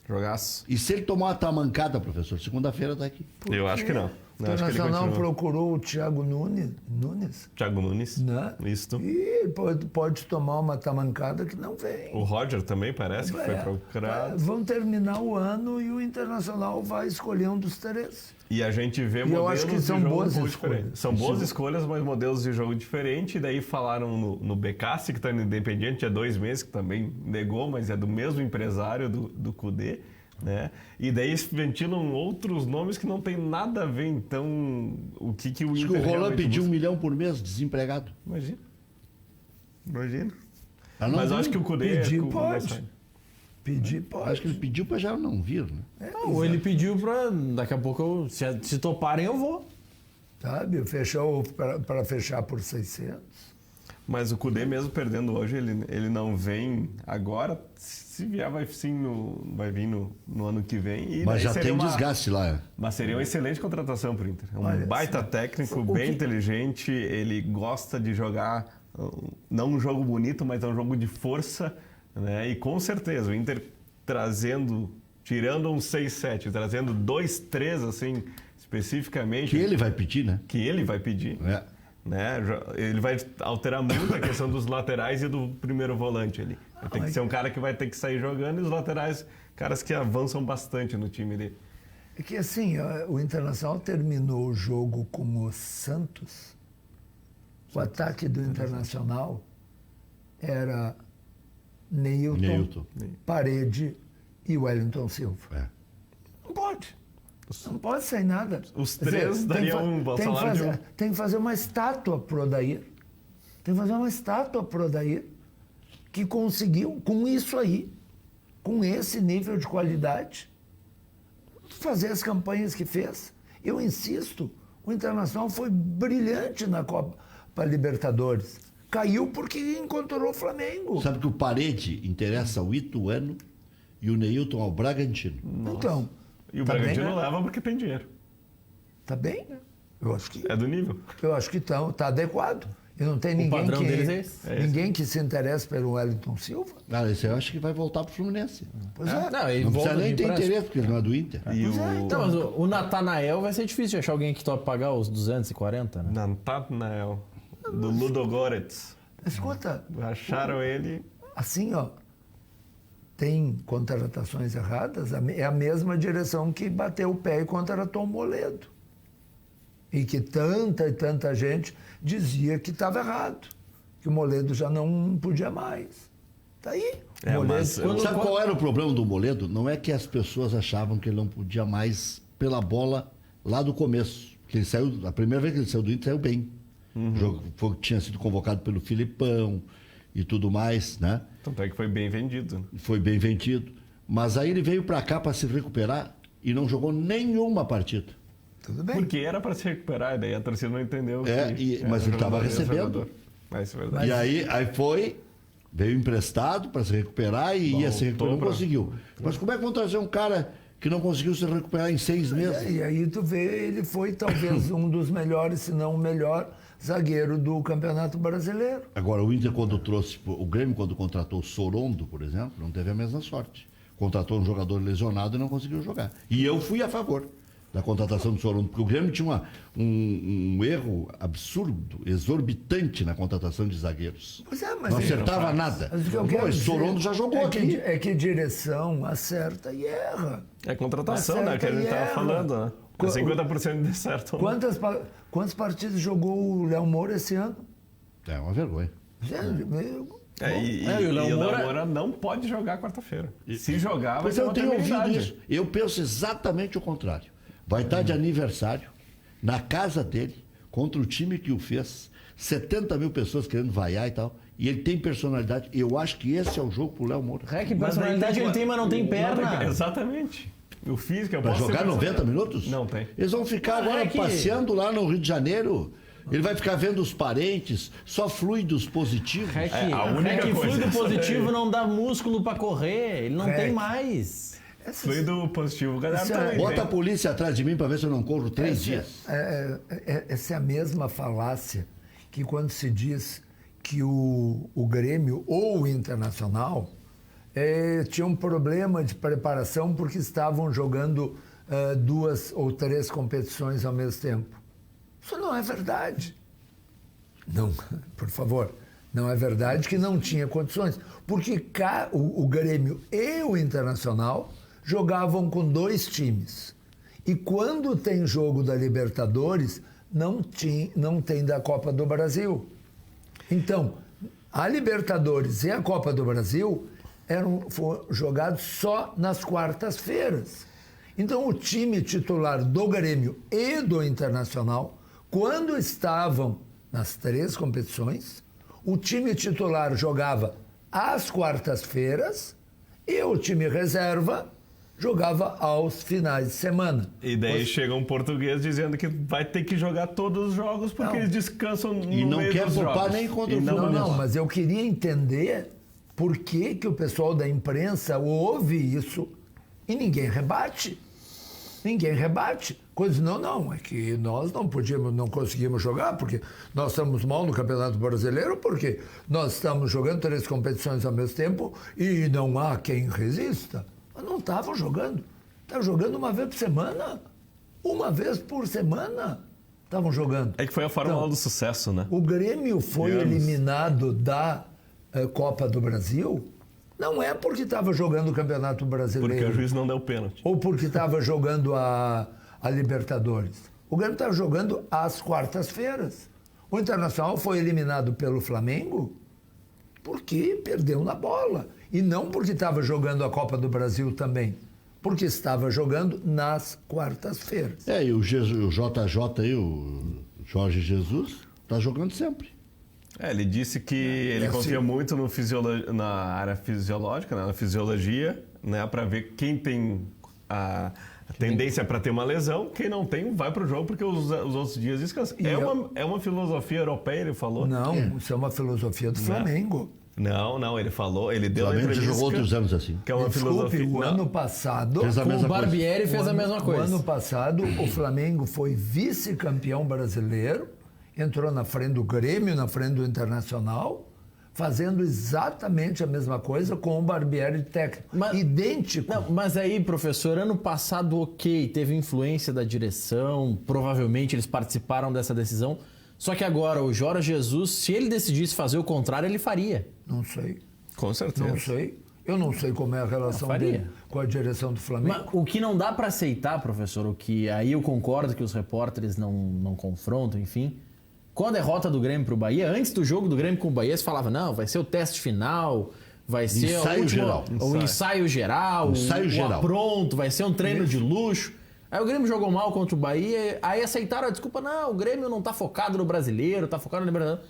Jogaço. E se ele tomar uma tamancada, professor, segunda-feira tá aqui. Eu acho que não. O Eu acho que ele Internacional continua. procurou o Thiago Nunes, Thiago Nunes. né? Isto. E pode tomar uma tamancada que não vem. O Roger também parece que foi É, procurado. vão terminar o ano e o Internacional vai escolher um dos três. E a gente vê eu modelos acho que de são jogo boas um pouco escolhas. diferentes. São boas escolhas, mas modelos de jogo diferentes. E daí falaram no Becassi, que está no Independiente há 2 meses, que também negou, mas é do mesmo empresário do Cudê. Né? E daí ventilam outros nomes que não tem nada a ver. Então, o que o Diz Inter que o Roland realmente pediu 1 busca? milhão por mês, desempregado. Imagina. Ah, não, Mas eu não. acho que o Cudê... Pedir é com- pode. nessa- Pedir, pode. Acho que ele pediu para já não vir, né? Não, ou ele pediu para daqui a pouco, se toparem, eu vou. Sabe, fechou para fechar por 600. Mas o Cudê mesmo perdendo hoje, ele não vem agora. Se vier, vai vir no ano que vem. E Mas já tem desgaste lá. Mas seria uma excelente contratação para o Inter. É um baita técnico, bem inteligente. Ele gosta de jogar, não um jogo bonito, mas é um jogo de força. Né? E com certeza, o Inter tirando um 6-7, trazendo 2-3, assim, especificamente. Que ele vai pedir, né? Que ele vai pedir. É. Né? Ele vai alterar muito a questão dos laterais e do primeiro volante ali. Tem que ser um cara que vai ter que sair jogando e os laterais, caras que avançam bastante no time dele. É que assim, o Internacional terminou o jogo com o Santos. O ataque do Internacional era Neilton, Parede e Wellington Silva. É. Não pode. Não pode sair nada. Os três dariam um salário de um. Tem que fazer uma estátua pro Odair. Tem que fazer uma estátua pro Odair que conseguiu, com isso aí, com esse nível de qualidade, fazer as campanhas que fez. Eu insisto, o Internacional foi brilhante na Copa Libertadores. Caiu porque encontrou o Flamengo. Sabe que o Parede interessa ao Ituano e o Neilton ao Bragantino. Nossa. Então... E o tá Bragantino bem, né? leva porque tem dinheiro. Tá bem? Eu acho que... É do nível. Eu acho que tá adequado. E não tem ninguém padrão deles é esse. ninguém que se interesse pelo Wellington Silva. Esse eu acho que vai voltar pro Fluminense. Pois é. Não, ele Não volta precisa nem de ter empréstimo. interesse, porque ele não é do Inter. E Não, mas o Natanael vai ser difícil de achar alguém que tope pagar os 240, né? Natanael, do Ludogorets. Escuta, Acharam ele. assim, ó, tem contratações erradas, é a mesma direção que bateu o pé e contratou o Moledo. E que tanta e tanta gente dizia que estava errado, que o Moledo já não podia mais. Tá aí. É, Moledo, mas Sabe qual era o problema do Moledo? Não é que as pessoas achavam que ele não podia mais pela bola lá do começo. Que ele saiu, a primeira vez que ele saiu do Inter, saiu bem. O jogo tinha sido convocado pelo Filipão e tudo mais, né? Tanto é que foi bem vendido. Foi bem vendido. Mas aí ele veio para cá para se recuperar e não jogou nenhuma partida. Tudo bem. Porque era para se recuperar, e daí a torcida não entendeu. Mas ele estava recebendo. Jogador. Mas isso é verdade. E aí veio emprestado para se recuperar e ia se recuperar, não conseguiu. Mas como é que vão trazer um cara que não conseguiu se recuperar em 6 meses? E aí tu vê, ele foi talvez um dos melhores, se não o melhor zagueiro do Campeonato Brasileiro. Agora, o Inter, quando trouxe, o Grêmio, quando contratou o Sorondo, por exemplo, não teve a mesma sorte. Contratou um jogador lesionado e não conseguiu jogar. E eu fui a favor da contratação do Sorondo, porque o Grêmio tinha um erro absurdo, exorbitante na contratação de zagueiros. Pois é, mas não acertava nada. Mas o que eu quero Esse dizer Sorondo já jogou aqui. É que direção acerta e erra. É contratação, né? Que a gente estava falando, né? 50% de certo. Quantas partidas jogou o Léo Moura esse ano? É uma vergonha. E o Léo Moura não pode jogar quarta-feira. Se jogar, vai Pois ser eu uma tenho ouvido temeridade. isso. Eu penso exatamente o contrário. Vai estar de aniversário, na casa dele, contra o time que o fez, 70 mil pessoas querendo vaiar e tal, e ele tem personalidade. Eu acho que esse é o jogo pro Léo Moura. Que personalidade ele tem, mas não tem perna. Exatamente. O físico é Vai jogar 90 minutos? Não tem. Eles vão ficar agora passeando lá no Rio de Janeiro. Ele vai ficar vendo os parentes, só fluidos positivos. a única coisa fluido é positivo não dá músculo pra correr, ele não Rec. tem mais. Fluido positivo, galera. Também Bota tem. a polícia atrás de mim para ver se eu não corro 3 dias. Essa é a mesma falácia que quando se diz que o Grêmio ou o Internacional tinha um problema de preparação porque estavam jogando 2 ou 3 competições ao mesmo tempo. Isso não é verdade. Não, por favor, não é verdade que não tinha condições. Porque o Grêmio e o Internacional jogavam com 2 times. E quando tem jogo da Libertadores, não tem da Copa do Brasil. Então, a Libertadores e a Copa do Brasil foram jogados só nas quartas-feiras. Então, o time titular do Grêmio e do Internacional, quando estavam nas 3 competições, o time titular jogava às quartas-feiras E o time reserva jogava aos finais de semana. E daí chega um português dizendo que vai ter que jogar todos os jogos porque eles descansam no meio dos jogos. E não quer poupar nem contra o Fluminense. Não, mas eu queria entender por que o pessoal da imprensa ouve isso e ninguém rebate. Ninguém rebate. Coisa, não, é que nós não conseguimos jogar porque nós estamos mal no Campeonato Brasileiro, porque nós estamos jogando 3 competições ao mesmo tempo e não há quem resista. Mas não estavam jogando. Estavam jogando uma vez por semana. Uma vez por semana estavam jogando. É que foi a fórmula do sucesso, né? O Grêmio foi eliminado da Copa do Brasil, não é porque estava jogando o Campeonato Brasileiro. Porque o juiz não deu pênalti. Ou porque estava jogando a Libertadores. O Grêmio estava jogando às quartas-feiras. O Internacional foi eliminado pelo Flamengo porque perdeu na bola. E não porque estava jogando a Copa do Brasil também. Porque estava jogando nas quartas-feiras. E o JJ aí, o Jorge Jesus, está jogando sempre. Ele disse que ele confia muito na área fisiológica, na fisiologia, né, para ver quem tem a tendência para ter uma lesão, quem não tem vai para o jogo porque os outros dias descansam. É uma filosofia europeia, ele falou. Não, isso é uma filosofia do Flamengo. Não, ele falou, ele deu a entrevista. Jogou outros anos assim. Que é uma filosofia. O ano passado, o Barbieri fez a mesma coisa. O ano passado, o Flamengo foi vice-campeão brasileiro, entrou na frente do Grêmio, na frente do Internacional, fazendo exatamente a mesma coisa com o Barbieri técnico. Idêntico. Não, mas aí, professor, ano passado, ok, teve influência da direção, provavelmente eles participaram dessa decisão. Só que agora, o Jorge Jesus, se ele decidisse fazer o contrário, ele faria. Não sei. Com certeza. Não sei. Eu não sei como é a relação dele com a direção do Flamengo. Mas o que não dá para aceitar, professor, o que aí eu concordo que os repórteres não confrontam, enfim. Com a derrota do Grêmio para o Bahia, antes do jogo do Grêmio com o Bahia, você falava, não, vai ser o teste final, vai ser o ensaio geral, o apronto, vai ser um treino de luxo. Aí o Grêmio jogou mal contra o Bahia, aí aceitaram a desculpa, não, o Grêmio não tá focado no Brasileiro, tá focado no Libertadores.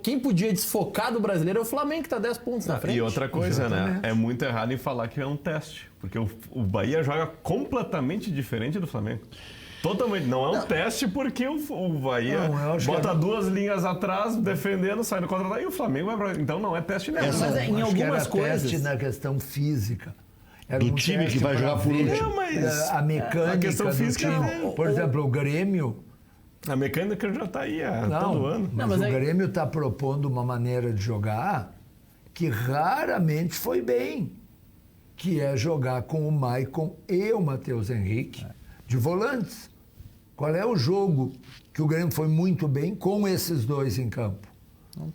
Quem podia desfocar do Brasileiro é o Flamengo, que tá 10 pontos na frente. E outra coisa, né? É muito errado em falar que é um teste, porque o Bahia joga completamente diferente do Flamengo. Totalmente. Não é um teste porque o Bahia bota 2 linhas atrás, defendendo, saindo contra-ataque, e o Flamengo vai pra... Então não é teste nenhum. Mas em algumas coisas... teste na questão física. Do time que vai jogar por último. A mecânica, a questão física do time. Por exemplo, o Grêmio... A mecânica já está aí todo ano. Mas o Grêmio está propondo uma maneira de jogar que raramente foi bem, que é jogar com o Maicon e o Matheus Henrique de volantes. Qual é o jogo que o Grêmio foi muito bem com esses dois em campo?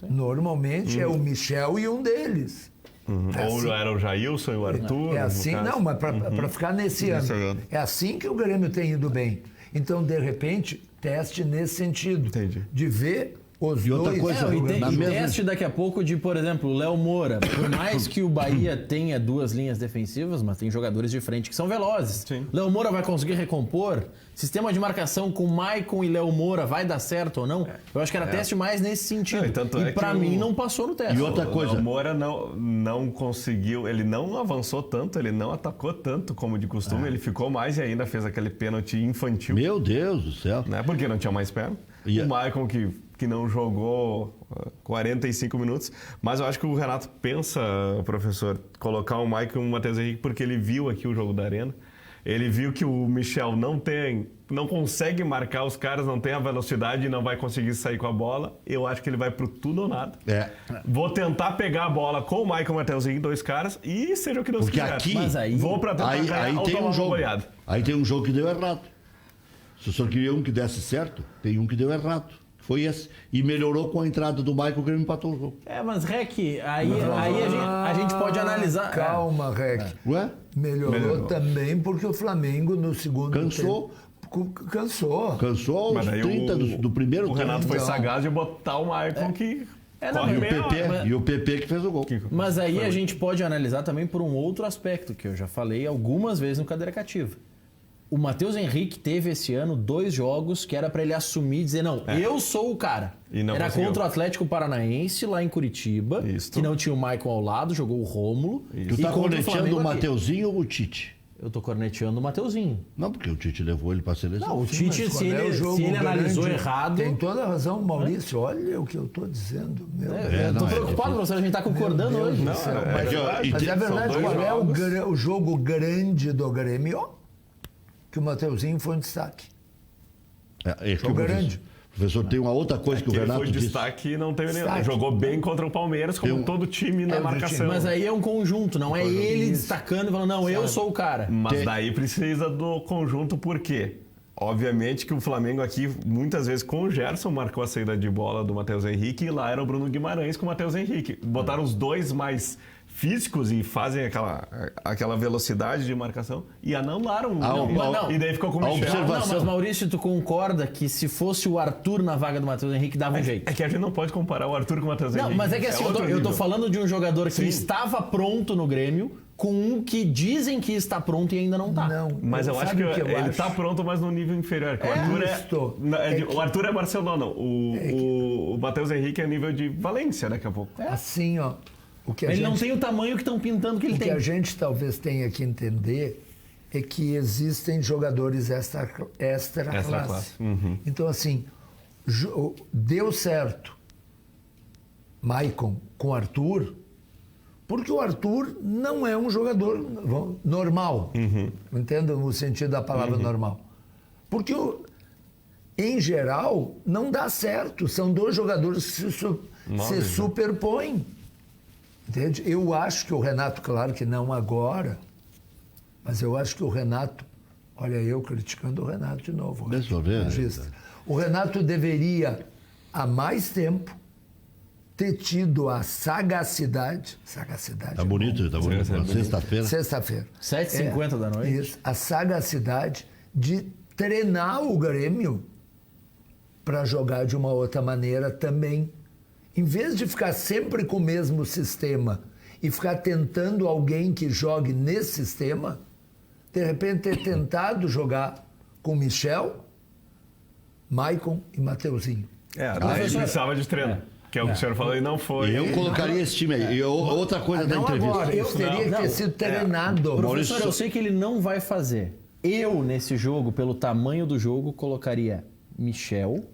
Normalmente é o Michel e um deles. Ou era o Jailson e o Arthur. É assim, não, mas para ficar nesse ano. É assim que o Grêmio tem ido bem. Então, de repente, teste nesse sentido. Entendi. De ver os e outra dois... coisa, e teste daqui a pouco de, por exemplo, o Léo Moura. Por mais que o Bahia tenha 2 linhas defensivas, mas tem jogadores de frente que são velozes. Sim. Léo Moura vai conseguir recompor? Sistema de marcação com Maicon e Léo Moura vai dar certo ou não? Eu acho que era teste mais nesse sentido. E pra mim não passou no teste. E outra coisa... O Léo Moura não conseguiu, ele não avançou tanto, ele não atacou tanto como de costume, ele ficou mais e ainda fez aquele pênalti infantil. Meu Deus do céu. Né? Porque não tinha mais perna. O Maicon que não jogou 45 minutos. Mas eu acho que o Renato pensa, professor, colocar o Maicon e o Matheus Henrique porque ele viu aqui o jogo da Arena. Ele viu que o Michel não consegue marcar os caras, não tem a velocidade e não vai conseguir sair com a bola. Eu acho que ele vai pro tudo ou nada. Vou tentar pegar a bola com o Maicon e o Matheus Henrique, 2 caras, e seja o que Deus quiser. Aqui, vou pra tentar ganhar ou tomar uma goleada. Aí tem um jogo que deu errado. Se o senhor queria um que desse certo, tem um que deu errado. Foi esse. E melhorou com a entrada do Maicon, que ele empatou o jogo. Mas, Rec, aí a gente pode analisar... Calma, Rec. Ué? Melhorou também porque o Flamengo no segundo tempo... Cansou. Cansou aos 30 do primeiro tempo. O Renato foi sagaz de botar o Maicon que... E o PP que fez o gol. Mas aí a gente pode analisar também por um outro aspecto, que eu já falei algumas vezes no Cadeira Cativa. O Matheus Henrique teve esse ano 2 jogos que era pra ele assumir e dizer, não, eu sou o cara. E não era conseguiu. contra o Atlético Paranaense, lá em Curitiba, Isso. que não tinha o Maicon ao lado, jogou o Rômulo. Tu tá contra o corneteando Flamengo o aqui. Mateuzinho ou o Tite? Eu tô corneteando o Mateuzinho. Não, porque o Tite levou ele pra seleção. Não, o Sim, Tite, mas se qual é o ele, jogo se ele analisou grande? errado... Tem toda a razão, Maurício. Olha o que eu estou dizendo. Meu Deus. eu tô não, é preocupado, difícil. professor, a gente tá concordando Meu Deus hoje. do céu. Mas, que, ó, e mas tem- é verdade, são dois qual é jogos. o jogo grande do Grêmio? Que o Mateuzinho foi um destaque. É que o Jogo professor, grande. o professor tem uma outra coisa que o ele Renato foi disse. destaque e não teve nenhum. Destaque. Jogou bem contra o Palmeiras, como Tem um- todo time na É, marcação. time. Mas aí é um conjunto, não é ele Isso. destacando e falando, não, eu sou o cara. Mas Tem- daí precisa do conjunto, por quê? Obviamente que o Flamengo aqui, muitas vezes com o Gerson, marcou a saída de bola do Matheus Henrique e lá era o Bruno Guimarães com o Matheus Henrique. Botaram os dois mais físicos e fazem aquela velocidade de marcação e anularam. não. E daí ficou com o A Michel. observação- Não, mas Maurício, tu concorda que se fosse o Arthur na vaga do Matheus Henrique, dava um jeito? É que a gente não pode comparar o Arthur com o Matheus Henrique. Não, mas é que assim, eu tô nível. falando de um jogador que Sim. estava pronto no Grêmio com um que dizem que está pronto e ainda não tá. Não. Mas eu acho que, sabe o que eu ele acho? tá pronto, mas no nível inferior. O Arthur Isto. o Arthur é Barcelona. O Matheus Henrique é nível de Valência daqui a pouco. Assim, ó. O que a Ele gente não tem o tamanho que estão pintando que ele O que tem. a gente talvez tenha que entender é que existem jogadores extra Extra-classe. classe. Então, assim, deu certo Maicon com Arthur, porque o Arthur não é um jogador normal. Entenda no sentido da palavra normal. Porque, em geral, não dá certo. São dois jogadores que se superpõem. Entende? Eu acho que o Renato, claro que não agora, mas eu acho que o Renato, olha eu criticando o Renato de novo. Deixa eu ver. O Renato deveria, há mais tempo, ter tido a sagacidade. Sagacidade. Tá bonito, tá bonito. Sim, é bonito. Sexta-feira. Sexta-feira. 7h50 da noite. Isso, a sagacidade de treinar o Grêmio para jogar de uma outra maneira também. Em vez de ficar sempre com o mesmo sistema e ficar tentando alguém que jogue nesse sistema, de repente ter tentado jogar com Michel, Maicon e Mateuzinho. Daí precisava de treino. Que é o que o senhor falou e não foi. Eu colocaria esse time aí. E outra coisa da Não entrevista. agora, isso teria que ter sido treinado. Professor, Maurício- eu sei que ele não vai fazer. Eu, nesse jogo, pelo tamanho do jogo, colocaria Michel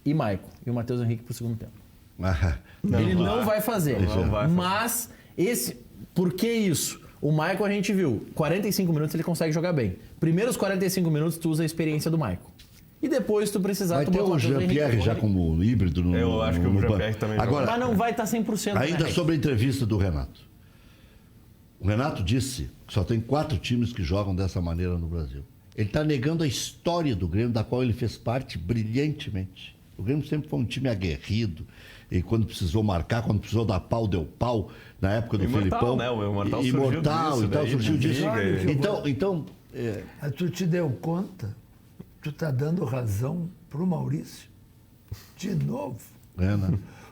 e Maicon. E o Matheus Henrique pro segundo tempo. Ele não vai fazer. Não vai fazer. Mas, por que isso? O Maicon a gente viu, 45 minutos ele consegue jogar bem. Primeiros 45 minutos tu usa a experiência do Maicon. E depois tu precisar... Vai tu ter bota o Matheus Jean-Pierre Henrique. já como híbrido no Eu acho que o no Jean-Pierre banco. também joga. Mas Agora, não vai estar 100%. ainda né? sobre a entrevista do Renato. O Renato disse que só tem 4 times que jogam dessa maneira no Brasil. Ele está negando a história do Grêmio, da qual ele fez parte brilhantemente. O Grêmio sempre foi um time aguerrido. E quando precisou marcar, quando precisou dar pau, deu pau. Na época do Imortal, Felipão. né? O Imortal surgiu Imortal disso, e tal, daí surgiu de disso. briga Então, Mas tu te deu conta? Tu tá dando razão pro Maurício? De novo. né?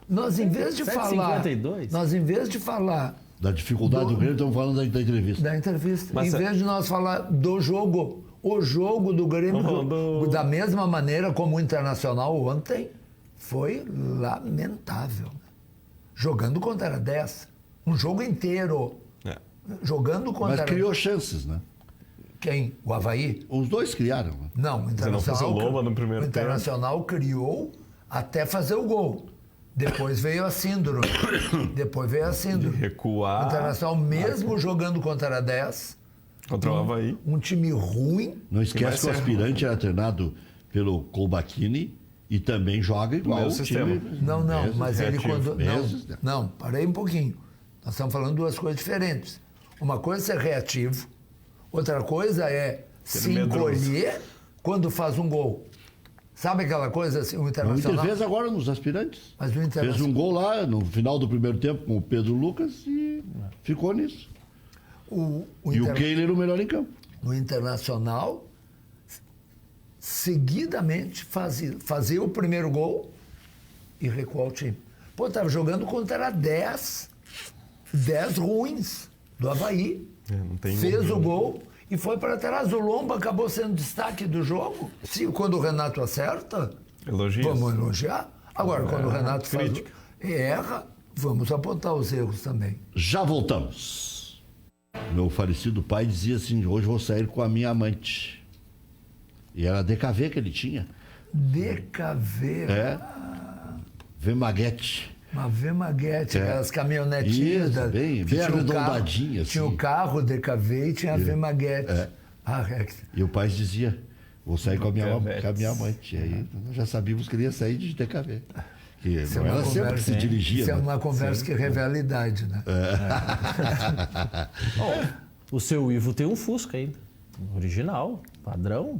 Nós, em vez de 7h52? nós, em vez de falar Da dificuldade do Grêmio, estamos falando da entrevista. da entrevista, Mas em vez de nós falar do jogo, o jogo do Grêmio, Vamos falar da mesma maneira como o Internacional ontem, foi lamentável. Jogando contra 10. Um jogo inteiro. É. Jogando Mas contra... criou chances, né? Quem? O Avaí? Os dois criaram. Né? Não, o Se não fosse o Internacional, Lomba no primeiro o Internacional criou até fazer o gol. Depois veio a síndrome. De recuar. O Internacional, mesmo jogando contra 10, Contra o Avaí. um time ruim, Não vai esquece que o ser- aspirante era treinado pelo Colbachini e também joga igual Mesmo o sistema. time. Não, Meses, mas ele reativo. quando. Meses, né? Não, parei um pouquinho. Nós estamos falando duas coisas diferentes. Uma coisa é ser reativo, outra coisa é se medroso. encolher quando faz um gol. Sabe aquela coisa assim, o O Inter Internacional? fez agora nos aspirantes. Mas o Fez Internacional. um gol lá no final do primeiro tempo com o Pedro Lucas e ficou nisso. O E o Kehler o melhor em campo. no Internacional, seguidamente fazia o primeiro gol e recuar o time. Pô, estava jogando contra 10 ruins do Avaí. É, não tem Fez gol. o gol e foi para trás. O Lomba acabou sendo destaque do jogo. Quando o Renato acerta, Elogios. vamos elogiar. Agora, quando o Renato erra, vamos apontar os erros também. Já voltamos. Meu falecido pai dizia assim, hoje vou sair com a minha amante. E era a DKV que ele tinha. DKV. Vemaguete. Uma Vemaguete, aquelas caminhonetinhas. Isso, bem arredondadinhas. Tinha o carro DKV e tinha a Vemaguete. E o pai dizia, vou sair com a minha amante. E aí nós já sabíamos que ele ia sair de DKV. Que não era sempre que se dirigia. Isso é uma conversa que revela a idade, né? O seu Ivo tem um Fusca ainda. Original, padrão,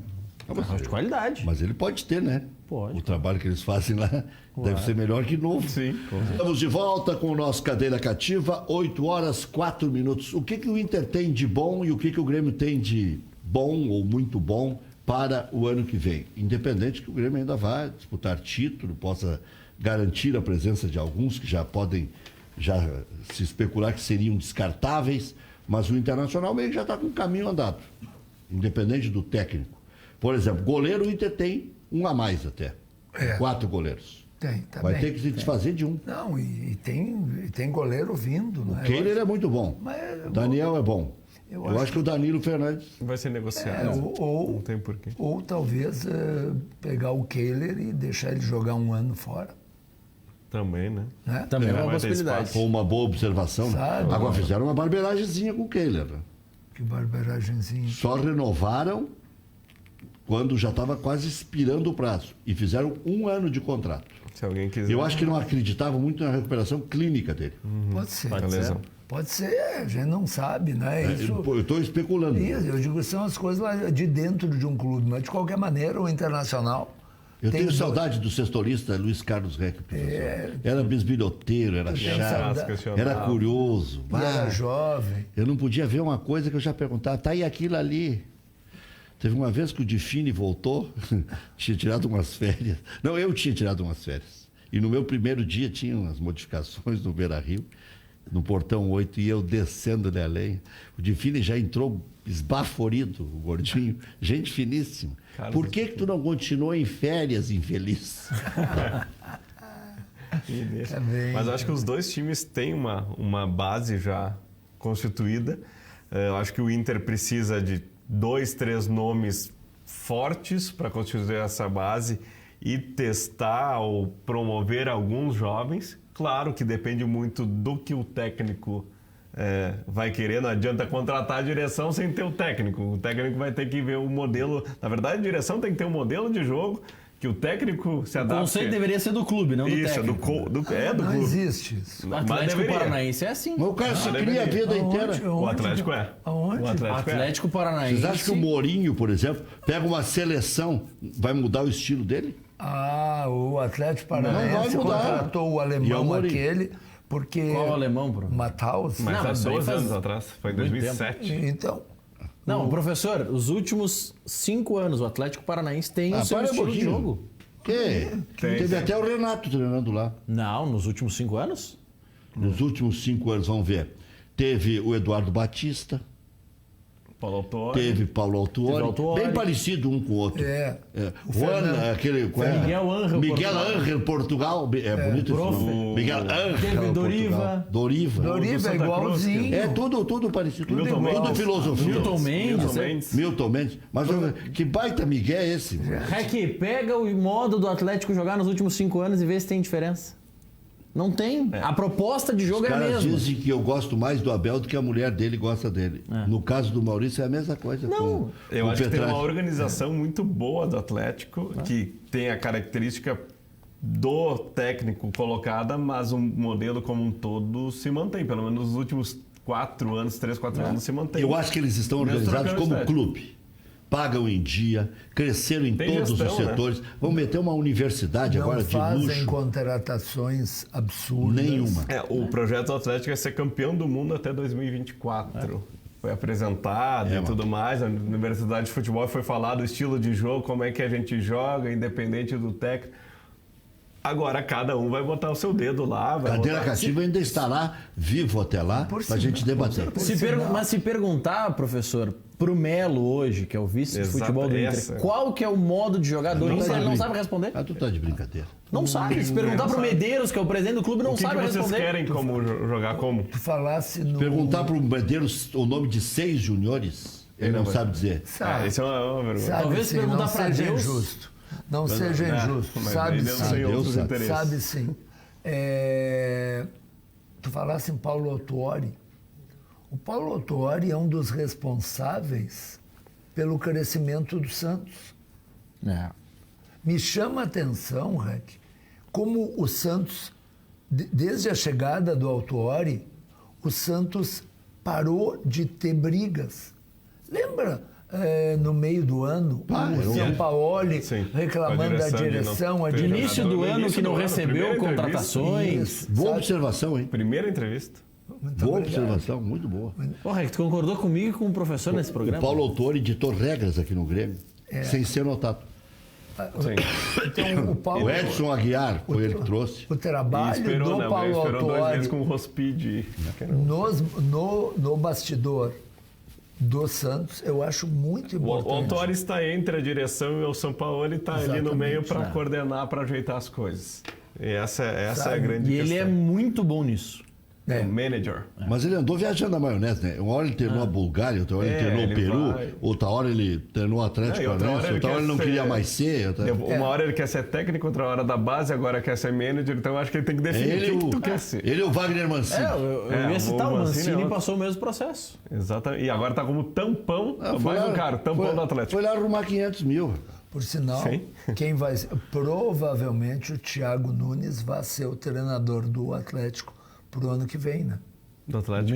de qualidade. Mas ele pode ter, né? Pode. O trabalho que eles fazem lá deve ser melhor que novo. Sim. Estamos de volta com o nosso Cadeira Cativa, 8h04. O que o Inter tem de bom e o que o Grêmio tem de bom ou muito bom para o ano que vem? Independente que o Grêmio ainda vá disputar título, possa garantir a presença de alguns que já podem se especular que seriam descartáveis, mas o Internacional meio que já está com o caminho andado, independente do técnico. Por exemplo, goleiro o Inter tem um a mais até. 4 goleiros. Vai ter que se desfazer de um. Não, e tem goleiro vindo. O Kehler é muito bom. Daniel é bom. Eu acho que o Danilo Fernandes vai ser negociado. Não tem porquê. Ou talvez pegar o Kehler e deixar ele jogar um ano fora. Também, né? Também é uma possibilidade. Foi uma boa observação. Sabe? Agora fizeram uma barbeiragemzinha com o Kehler. Que barbeiragemzinha. Só renovaram quando já estava quase expirando o prazo. E fizeram 1 ano de contrato. Se alguém quiser. Eu acho que não acreditavam muito na recuperação clínica dele. Pode ser. Pode ser, a gente não sabe, né? Eu estou especulando. Isso, eu digo que são as coisas lá de dentro de um clube, mas de qualquer maneira o Internacional... Eu tenho saudade do sextorista Luiz Carlos Reck, professor. Era bisbilhoteiro, era chato, era curioso. Era jovem. Eu não podia ver uma coisa que eu já perguntava, tá aí aquilo ali. Teve uma vez que o Difine voltou, tinha tirado umas férias. Não, eu tinha tirado umas férias. E no meu primeiro dia tinha umas modificações no Beira-Rio, no Portão 8, e eu descendo-lhe a lenha. O Difine já entrou esbaforido, o gordinho, gente finíssima. Por que tu não continuou em férias, infeliz? Mas eu acho que os dois times têm uma base já constituída. Eu acho que o Inter precisa de 2, 3 nomes fortes para constituir essa base e testar ou promover alguns jovens. Claro que depende muito do que o técnico vai querer. Não adianta contratar a direção sem ter o técnico. O técnico vai ter que ver o modelo. Na verdade, a direção tem que ter um modelo de jogo que o técnico se adapte. O conceito deveria ser do clube, não do técnico. Isso, do clube. Não existe isso. O Atlético Paranaense é assim. Mas o cara se cria a vida inteira. O Atlético é. Aonde? O Atlético Paranaense. Vocês acham que o Mourinho, por exemplo, pega uma seleção, vai mudar o estilo dele? O Atlético Paranaense contratou o alemão aquele, porque... Qual o alemão, Bruno? Matthaus. Mas há 12 anos atrás, foi em 2007. Então... Não, professor, os últimos 5 anos o Atlético Paranaense tem o seu estilo de jogo. Teve até o Renato treinando lá. Não, nos últimos 5 anos? Nos últimos 5 anos, vamos ver. Teve o Eduardo Batista. Paulo Autuori. Teve Paulo Autuori. Bem parecido um com o outro. Miguel Ángel, Portugal. É bonito esse nome. Miguel Ángel. Teve Doriva. Doriva é igualzinho. Tudo parecido. Tudo filosofia. Milton Mendes. Mas que baita Miguel é esse? Rec, pega o modo do Atlético jogar nos últimos 5 anos e vê se tem diferença. Não tem. A proposta de jogo é a mesma. Os caras dizem que eu gosto mais do Abel do que a mulher dele gosta dele. No caso do Maurício é a mesma coisa. Não. Eu acho que tem uma organização muito boa do Atlético, que tem a característica do técnico colocada, mas o modelo como um todo se mantém. Pelo menos nos últimos 4 anos, 3, 4 anos se mantém. Eu acho que eles estão organizados como clube. Pagam em dia, cresceram em todos os setores. Né? Vão meter uma universidade agora de luxo. Não fazem contratações absurdas. Nenhuma. O projeto do Atlético é ser campeão do mundo até 2024. Foi apresentado e tudo mais. A Universidade de Futebol foi falado o estilo de jogo, como é que a gente joga, independente do técnico. Agora cada um vai botar o seu dedo lá. Cadeira Cativa ainda estará vivo até lá para a gente debater. Mas se perguntar, professor, pro Melo hoje, que é o vice de futebol do Inter, qual que é o modo de jogar do Inter, ele não sabe responder. Ah, tu tá de brincadeira. Não sabe. Se perguntar pro Medeiros, que é o presidente do clube, não sabe responder. O que vocês querem como jogar como? Tu falasse no... Perguntar pro Medeiros o nome de 6 juniores, ele não sabe dizer. Sabe, Isso é uma vergonha. Talvez sim, perguntar não pra seja Deus. injusto. Não seja injusto. Mas Sabe aí Deus sim. tem outros sabe. interesses. Sabe sim. Tu falasse em Paulo Autuori. O Paulo Autuori é um dos responsáveis pelo crescimento do Santos. É. Me chama a atenção, Rec, como o Santos, desde a chegada do Autuori, o Santos parou de ter brigas. Lembra, no meio do ano, o Sampaoli reclamando da direção, a direção. Início do ano que não recebeu contratações. Boa observação, hein? Primeira entrevista. Boa observação, muito boa. Porra, tu concordou comigo e com o professor nesse programa? O Paulo Autuori ditou regras aqui no Grêmio, sem ser notado. Então, O Edson Aguiar foi ele que trouxe. O trabalho do Paulo esperou 2 Autuori meses com o Rospide. no bastidor do Santos, eu acho muito O importante. Autuori está entre a direção e o Sampaoli está ali no meio para coordenar, para ajeitar as coisas. E essa é a grande E questão. ele é muito bom nisso. O manager. Mas ele andou viajando na maionese, né? Uma hora ele treinou a Bulgária, outra hora ele treinou o Peru, outra hora ele treinou o Atlético Paranaense, outra hora ele não queria mais ser. Uma hora ele quer ser técnico, outra hora da base, agora quer ser manager, então eu acho que ele tem que definir o que tu quer ser. Ele e o Wagner Mancini. Eu ia citar, o Mancini passou o mesmo processo. Exatamente. E agora tá como tampão, mais um cara, tampão do Atlético. Foi lá arrumar 500 mil. Por sinal, quem vai... Provavelmente o Thiago Nunes vai ser o treinador do Atlético pro ano que vem, né? Do Atlético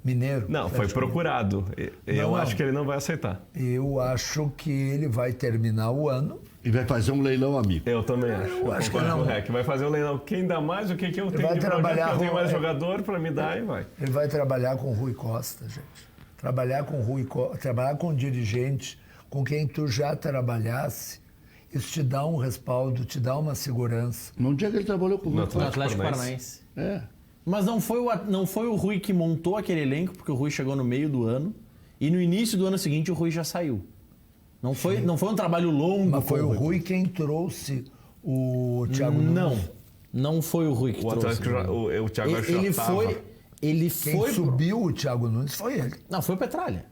Mineiro. Não, foi procurado. Eu acho que ele não vai aceitar. Eu acho que ele vai terminar o ano. E vai fazer um leilão amigo. Eu também acho. Eu acho que não. Vai fazer um leilão. Quem dá mais, o que eu tenho de projeto, que eu tenho mais jogador para me dar e vai. Ele vai trabalhar com o Rui Costa, gente. Trabalhar com um dirigente com quem tu já trabalhasse, isso te dá um respaldo, te dá uma segurança. Num dia que ele trabalhou com o Atlético Paranaense. É. Mas não foi o Rui que montou aquele elenco, porque o Rui chegou no meio do ano. E no início do ano seguinte o Rui já saiu. Não foi um trabalho longo. Mas foi o Rui quem trouxe o Thiago Nunes. Não foi o Rui que trouxe. O Thiago Quem subiu o Thiago Nunes foi ele. Não, foi o Petralha.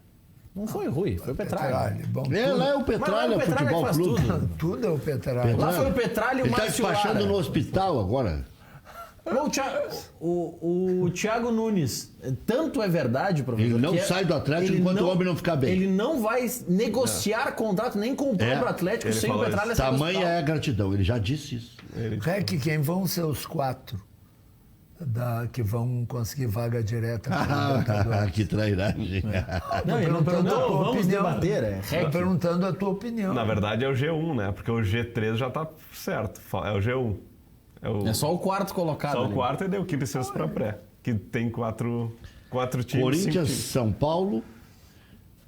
Não foi o Rui, foi o Petralha. Bom, Lá é o Petralha Futebol Clube. Tudo é o Petralha. Lá foi o Petralha e o Márcio Lara. Ele está despachando no hospital agora. O Thiago Nunes, tanto é verdade, professor. Ele não sai do Atlético enquanto o homem não ficar bem. Ele não vai negociar contrato nem com o próprio Atlético sem o Petralha sair do hospital. Tamanha é a gratidão, ele já disse isso. Rec, quem vão ser os 4 que vão conseguir vaga direta? Que trairagem. Não, ele não perguntou, vamos debater. Estou perguntando a tua opinião. Na verdade é o G1, né? Porque o G3 já está certo. É o G1. É só o quarto colocado. Só o quarto e deu equipe seus para pré. Que tem quatro times. Corinthians, São Paulo,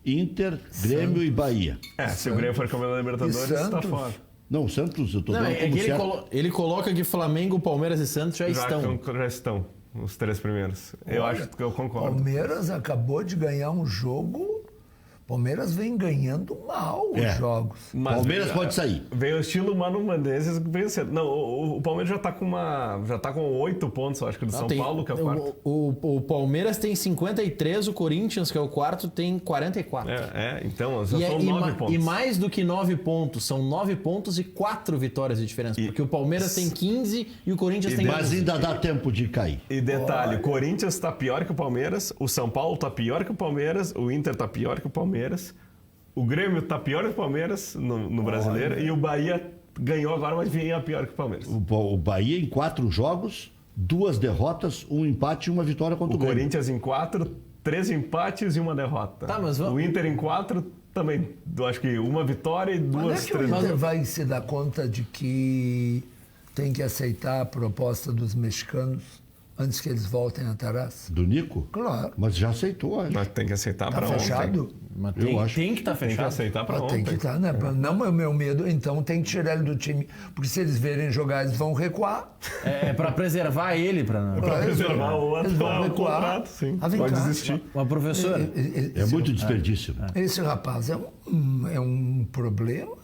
Inter, Grêmio e Bahia. Se o Grêmio for campeão da Libertadores, está fora. Não, Santos, eu tô dando como certo. Ele coloca que Flamengo, Palmeiras e Santos já estão. Já estão, os 3 primeiros. Eu acho que eu concordo. Palmeiras acabou de ganhar um jogo. Palmeiras vem ganhando mal os jogos. Mas Palmeiras pode sair. Veio o estilo Mano Menezes vencendo. Não, o Palmeiras já está com 8 pontos, acho que do São Paulo, que é o quarto. O Palmeiras tem 53, o Corinthians, que é o quarto, tem 44. Então, já são 9 pontos. E mais do que 9 pontos, são 9 pontos e 4 vitórias de diferença. Porque o Palmeiras tem 15 e o Corinthians tem 11. Mas ainda dá tempo de cair. E detalhe, o Corinthians está pior que o Palmeiras, o São Paulo está pior que o Palmeiras, o Inter está pior que o Palmeiras. O Grêmio está pior que o Palmeiras no Brasileiro e o Bahia ganhou agora, mas vinha pior que o Palmeiras. O Bahia em 4 jogos, 2 derrotas, 1 empate e 1 vitória contra o Grêmio. O Corinthians em 4, 3 empates e 1 derrota. Tá, mas o Inter em 4 também, acho que 1 vitória e 2, 3. O Inter vai se dar conta de que tem que aceitar a proposta dos mexicanos antes que eles voltem atrás? Do Nico? Claro. Mas já aceitou, acho. Mas tem que aceitar Tá para ontem. fechado? Mas Eu acho. tem que estar Tem que fechado. aceitar para Tem ontem. que estar, né? Não é o meu medo, então tem que tirar ele do time. Porque se eles verem jogar, eles vão recuar. É para preservar ele, para Para preservar o Eles vão atual recuar. contrato, sim. Ah, vem Pode cá. desistir. Mas, professor, É muito desperdício. Né? Esse rapaz é um problema.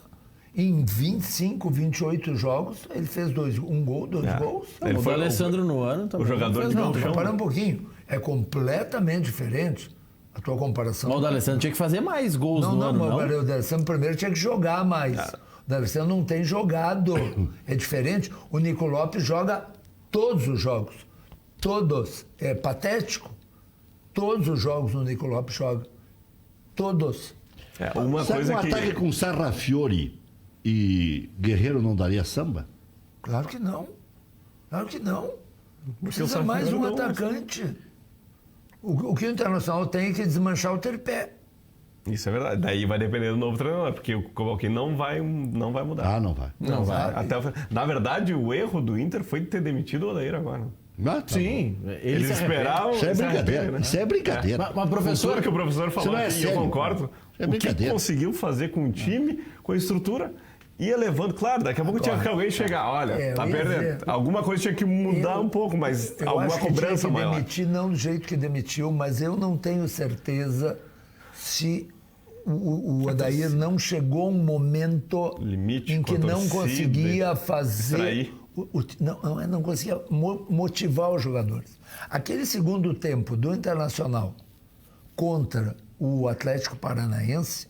Em 25, 28 jogos, ele fez um gol, dois gols. Ele o foi Alessandro no ano também. o jogador não fez, de não. gol. Para um pouquinho. É completamente diferente a tua comparação. Mas o Alessandro tinha que fazer mais gols Não, no ano, não? mas o D'Alessandro primeiro tinha que jogar mais. O D'Alessandro não tem jogado. É diferente. O Nico Lopes joga todos os jogos. Todos. É patético. Todos os jogos o Nico Lopes joga. Todos. Uma Sabe coisa um que... ataque com Sarrafiori e Guerreiro não daria samba? Claro que não. Claro que não. Precisa Sarrafiori mais um não, atacante. O que o Internacional tem é que desmanchar o tripé. Isso é verdade. Daí vai depender do novo treinador, porque o Kovalkin não vai mudar. Ah, não vai. Não vai. Na verdade, o erro do Inter foi ter demitido o Odair agora. Ah, tá Sim, Eles esperavam... Isso é se brincadeira. arrependem, né? Isso é brincadeira. Mas, Tudo professor, que o professor falou não é aqui, eu sério, concordo. é O que brincadeira. conseguiu fazer com o time, com a estrutura, ia levando. Claro, daqui a pouco tinha que alguém chegar. Olha, tá eu ia perdendo. dizer, Alguma coisa tinha que mudar um pouco, mas Eu alguma acho que cobrança tinha que maior. demitir, não do jeito que demitiu, mas eu não tenho certeza se o Odair não chegou a um momento Limite em com que a não torcida, conseguia fazer... distrair. Não conseguia motivar os jogadores. Aquele segundo tempo do Internacional contra o Atlético Paranaense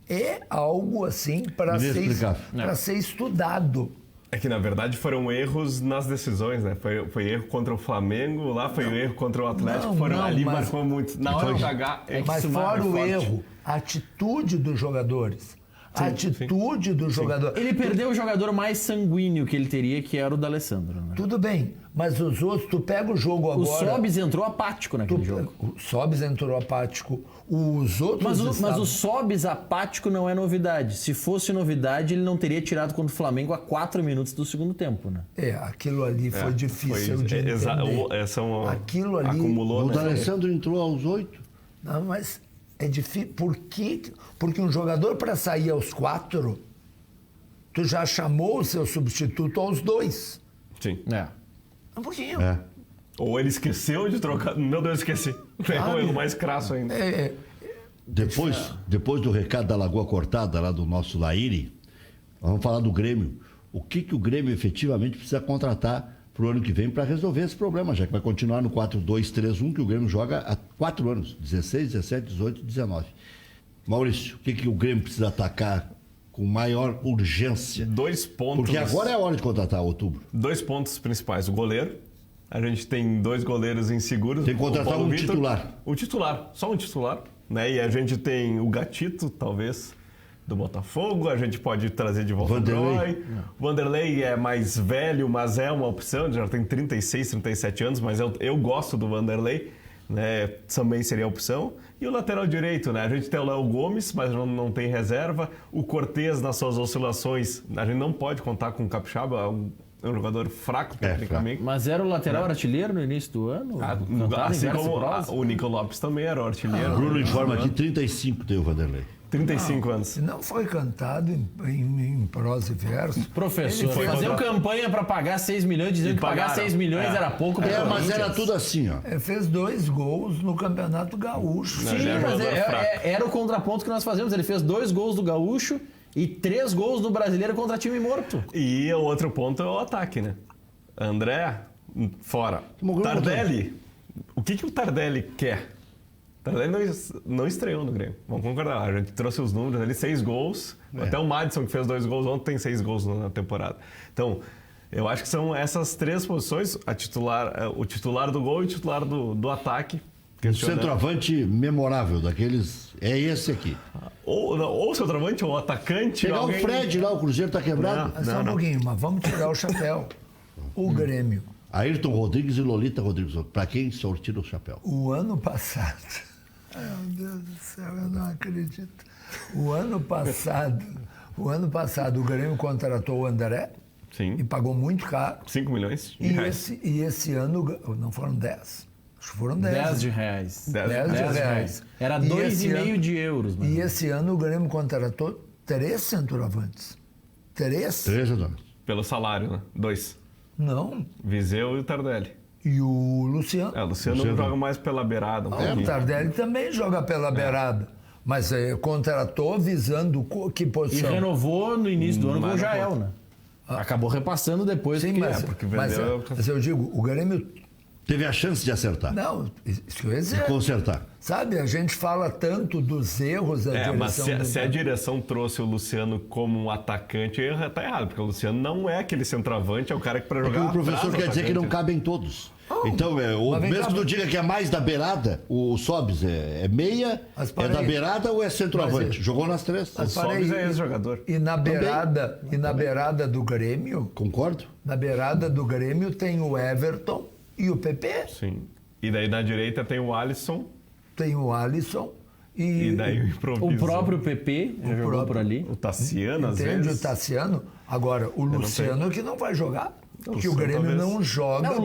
é algo assim para Inexplicável. ser estudado. É que, na verdade, foram erros nas decisões, né? Foi erro contra o Flamengo, lá foi erro contra o Atlético, ali mas- marcou muito. Na hora de cagar, Mas fora o erro, a atitude dos jogadores. A atitude do jogador. ele perdeu o jogador mais sanguíneo que ele teria, que era o D'Alessandro, né? Tudo bem, mas os outros, tu pega o jogo O agora... Sobis entrou apático naquele jogo. O Sobis entrou apático, os outros... Mas o Sobis apático não é novidade. Se fosse novidade, ele não teria tirado contra o Flamengo a 4 minutos do segundo tempo, né? Aquilo ali foi difícil de entender. Aquilo ali... Acumulou, O né? D'Alessandro entrou aos 8. Não, mas é difícil. Por quê? Porque um jogador para sair aos 4, tu já chamou o seu substituto aos 2. Sim. É. Um pouquinho. É. Ou ele esqueceu de trocar. Meu Deus, esqueci. É um erro mais crasso ainda. Depois do recado da Lagoa Cortada, lá do nosso Laíri, vamos falar do Grêmio. O que o Grêmio efetivamente precisa contratar para o ano que vem para resolver esse problema, já que vai continuar no 4-2-3-1, que o Grêmio joga há 4 anos, 16, 17, 18 e 19. Maurício, o que o Grêmio precisa atacar com maior urgência? 2 pontos. Porque agora é a hora de contratar, outubro. 2 pontos principais. O goleiro. A gente tem 2 goleiros inseguros. Tem que contratar O Paulo um Vitor, titular. O titular, só um titular. Né? E a gente tem o Gatito, talvez, do Botafogo. A gente pode trazer de volta Vanderlei. o Roy. O Vanderlei é mais velho, mas é uma opção. Já tem 36, 37 anos, mas eu gosto do Vanderlei. Né? Também seria a opção. E o lateral direito, né? A gente tem o Léo Gomes, mas não tem reserva. O Cortez, nas suas oscilações, a gente não pode contar com o Capixaba, é um jogador fraco tecnicamente. Mas era o lateral artilheiro no início do ano? Cantado Assim em verso e como prosa? o Nico Lopes também era o artilheiro. Bruno informa aqui, 35 tem o Vanderlei. 35 anos. Não foi cantado em prosa e verso. Professor, Ele fazer contra- campanha para pagar 6 milhões, dizendo E que pagar pagaram. 6 milhões era pouco para Mas era tudo assim, ó. fez 2 gols no Campeonato Gaúcho. Não, Sim, ele é mas jogador fraco. era o contraponto que nós fazemos. Ele fez 2 gols do Gaúcho e 3 gols no Brasileiro contra time morto. E o outro ponto é o ataque, né? André, fora. Tardelli. O que o Tardelli quer? Tardelli não estreou no Grêmio. Vamos concordar. A gente trouxe os números ali, 6 gols. Até o Madison, que fez 2 gols ontem, tem 6 gols na temporada. Então, eu acho que são essas 3 posições, o titular do gol e o titular do ataque. O centroavante memorável daqueles é esse aqui. Ou o centroavante, ou o atacante. Pegar alguém... o Fred lá, o Cruzeiro tá quebrado. Só um pouquinho, mas vamos tirar o chapéu. O Grêmio, Ayrton Rodrigues e Lolita Rodrigues. Para quem sortir o chapéu? o ano passado... Ai, meu Deus do céu, eu não acredito. O ano passado o Grêmio contratou o André, Sim. E pagou muito caro. 5 milhões de E reais. esse ano, não foram 10. Acho que foram 10. 10 de reais. 10 de reais. Era E 2,5 de euros. E esse ano o Grêmio contratou 3 centroavantes. 3? 3, Eduardo. Pelo salário, né? 2. Não. Viseu e o Tardelli. E o Luciano. O Luciano joga mais pela beirada. O Tardelli também joga pela beirada. Mas contratou visando que E posição? renovou no início do ano com o Mas não Jael, né? Acabou repassando depois. Sim, porque mas eu digo, o Grêmio... Teve a chance de acertar, Não, isso que eu ia de dizer. consertar. Sabe, a gente fala tanto dos erros da direção... Mas se a direção trouxe o Luciano como um atacante, tá errado, porque o Luciano não é aquele centroavante, é o cara que para Porque jogar o professor atrás do quer dizer que não atacante. cabem todos. Não, Então, mas vem mesmo cá, que tu diga que é mais da beirada, o Sobs é meia, Mas é para da aí. beirada ou é centroavante? Mas Jogou nas 3. O Sobis é ex-jogador. E na beirada do Grêmio, Concordo? na beirada do Grêmio tem o Everton e o PP. Sim. E daí na direita tem o Alisson Tem o Alisson e daí o improviso. O próprio PP já jogou próprio. por ali. O Tassiano, às Entende vezes. o Tassiano? Agora, o Luciano que não vai jogar. Porque o Luciano Grêmio talvez. não joga Não,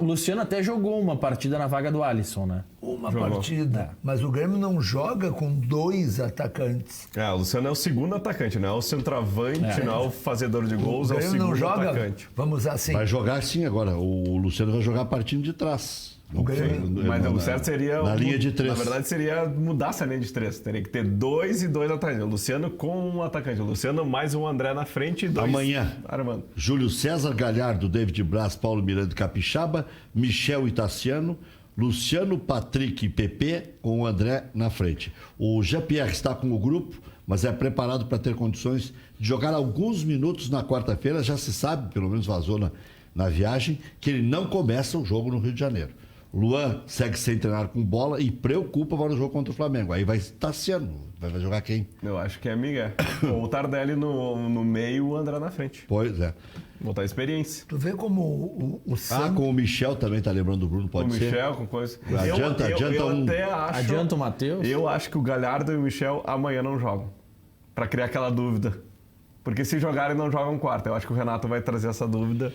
o Luciano até jogou uma partida na vaga do Alisson, né? com uma Jogou. partida. Mas o Grêmio não joga com 2 atacantes. O Luciano é o segundo atacante, não é o centroavante, não é o fazedor de gols, O é o Grêmio não segundo joga, atacante. vamos usar assim, Vai jogar sim agora. O Luciano vai jogar partindo de trás. O Grêmio- Mas o certo seria... Na linha de 3. Na verdade, seria mudar essa linha de 3. Teria que ter 2 e 2 atacantes. O Luciano com um atacante. O Luciano mais um André na frente e 2 Amanhã. armando. Júlio César Galhardo, David Braz, Paulo Miranda e Capixaba, Michel e Tassiano, Luciano, Patrick e Pepe, com o André na frente. O Jean-Pierre está com o grupo, mas é preparado para ter condições de jogar alguns minutos na quarta-feira. Já se sabe, pelo menos vazou na viagem, que ele não começa o jogo no Rio de Janeiro. Luan segue sem treinar com bola e preocupa para o jogo contra o Flamengo. Aí vai Tassiano. Vai jogar quem? Eu acho que é Miguel. Ou o Tardelli no meio e o André na frente. Pois é. Botar experiência. tu vê como o Santos... Com o Michel também, tá lembrando do Bruno, pode o ser? Michel com coisa. Adianta eu um. até acho... Adianta o Matheus? Eu acho que o Galhardo e o Michel amanhã não jogam. Pra criar aquela dúvida. Porque se jogarem, não jogam quarta. Eu acho que o Renato vai trazer essa dúvida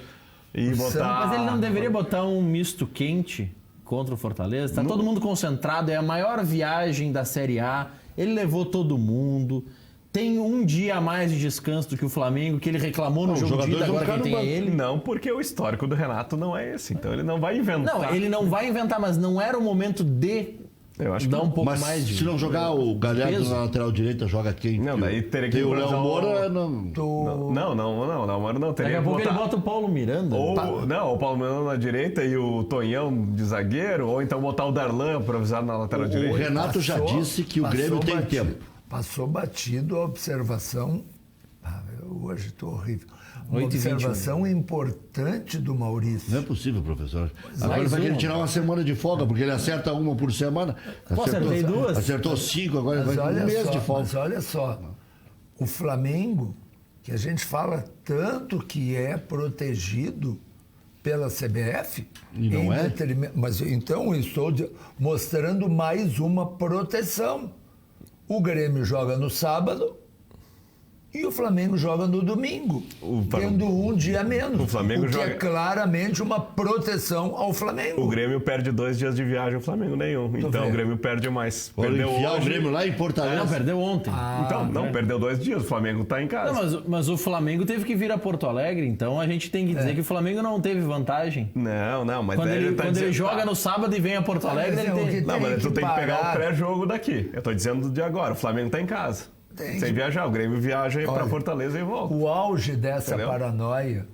e botar... Mas ele não deveria botar um misto quente contra o Fortaleza? Tá todo mundo concentrado, é a maior viagem da Série A, ele levou todo mundo, tem um dia a mais de descanso do que o Flamengo, que ele reclamou no Não, jogo os de ida, jogadores vão agora quem ficar tem no é banco. ele. Não, porque o histórico do Renato não é esse. Então ele não vai inventar. Não, ele não vai inventar, mas não era o momento de Eu acho que dar um não. pouco Mas mais de... se não jogar o Galhardo peso. na lateral direita, joga quem? Não, daí teria que Tem o Léo botar o- Moura. Não... Não. Daqui Teria a que pouco botar... ele bota o Paulo Miranda. O Paulo Miranda na direita e o Tonhão de zagueiro, ou então botar o Darlan improvisado na lateral O direita. Renato já disse que o Grêmio tem tempo. Passou batido a observação... eu hoje estou horrível. Uma 8h21. observação importante do Maurício. Não é possível, professor. Agora Mais vai querer uma. tirar uma semana de folga, porque ele acerta uma por semana. Pô, acertei 2. Acertou 5, agora Mas vai um olha, mês só, de folga. mas olha só, o Flamengo, que a gente fala tanto que é protegido pela CBF... E não é? Mas então eu estou mostrando mais uma proteção. O Grêmio joga no sábado e o Flamengo joga no domingo, tendo um dia menos. O Flamengo o que joga- é claramente uma proteção ao Flamengo. O Grêmio perde 2 dias de viagem, o Flamengo nenhum. Então vendo. o Grêmio perde mais. Vou Perdeu enfiar hoje. o Grêmio lá em Fortaleza. Não, perdeu ontem. Perdeu 2 dias. O Flamengo tá em casa. Não, mas o Flamengo teve que vir a Porto Alegre, então a gente tem que dizer que o Flamengo não teve vantagem. Não, mas Quando daí ele, tá quando ele dizendo- joga no sábado e vem a Porto Alegre, mas ele é o tem... que- Não, mas Tem tu que tem que pegar parar. o pré-jogo daqui. Eu tô dizendo de agora. O Flamengo tá em casa. Tem Sem que- viajar. O Grêmio viaja pra Olha, Fortaleza e volta. O auge dessa Entendeu? paranoia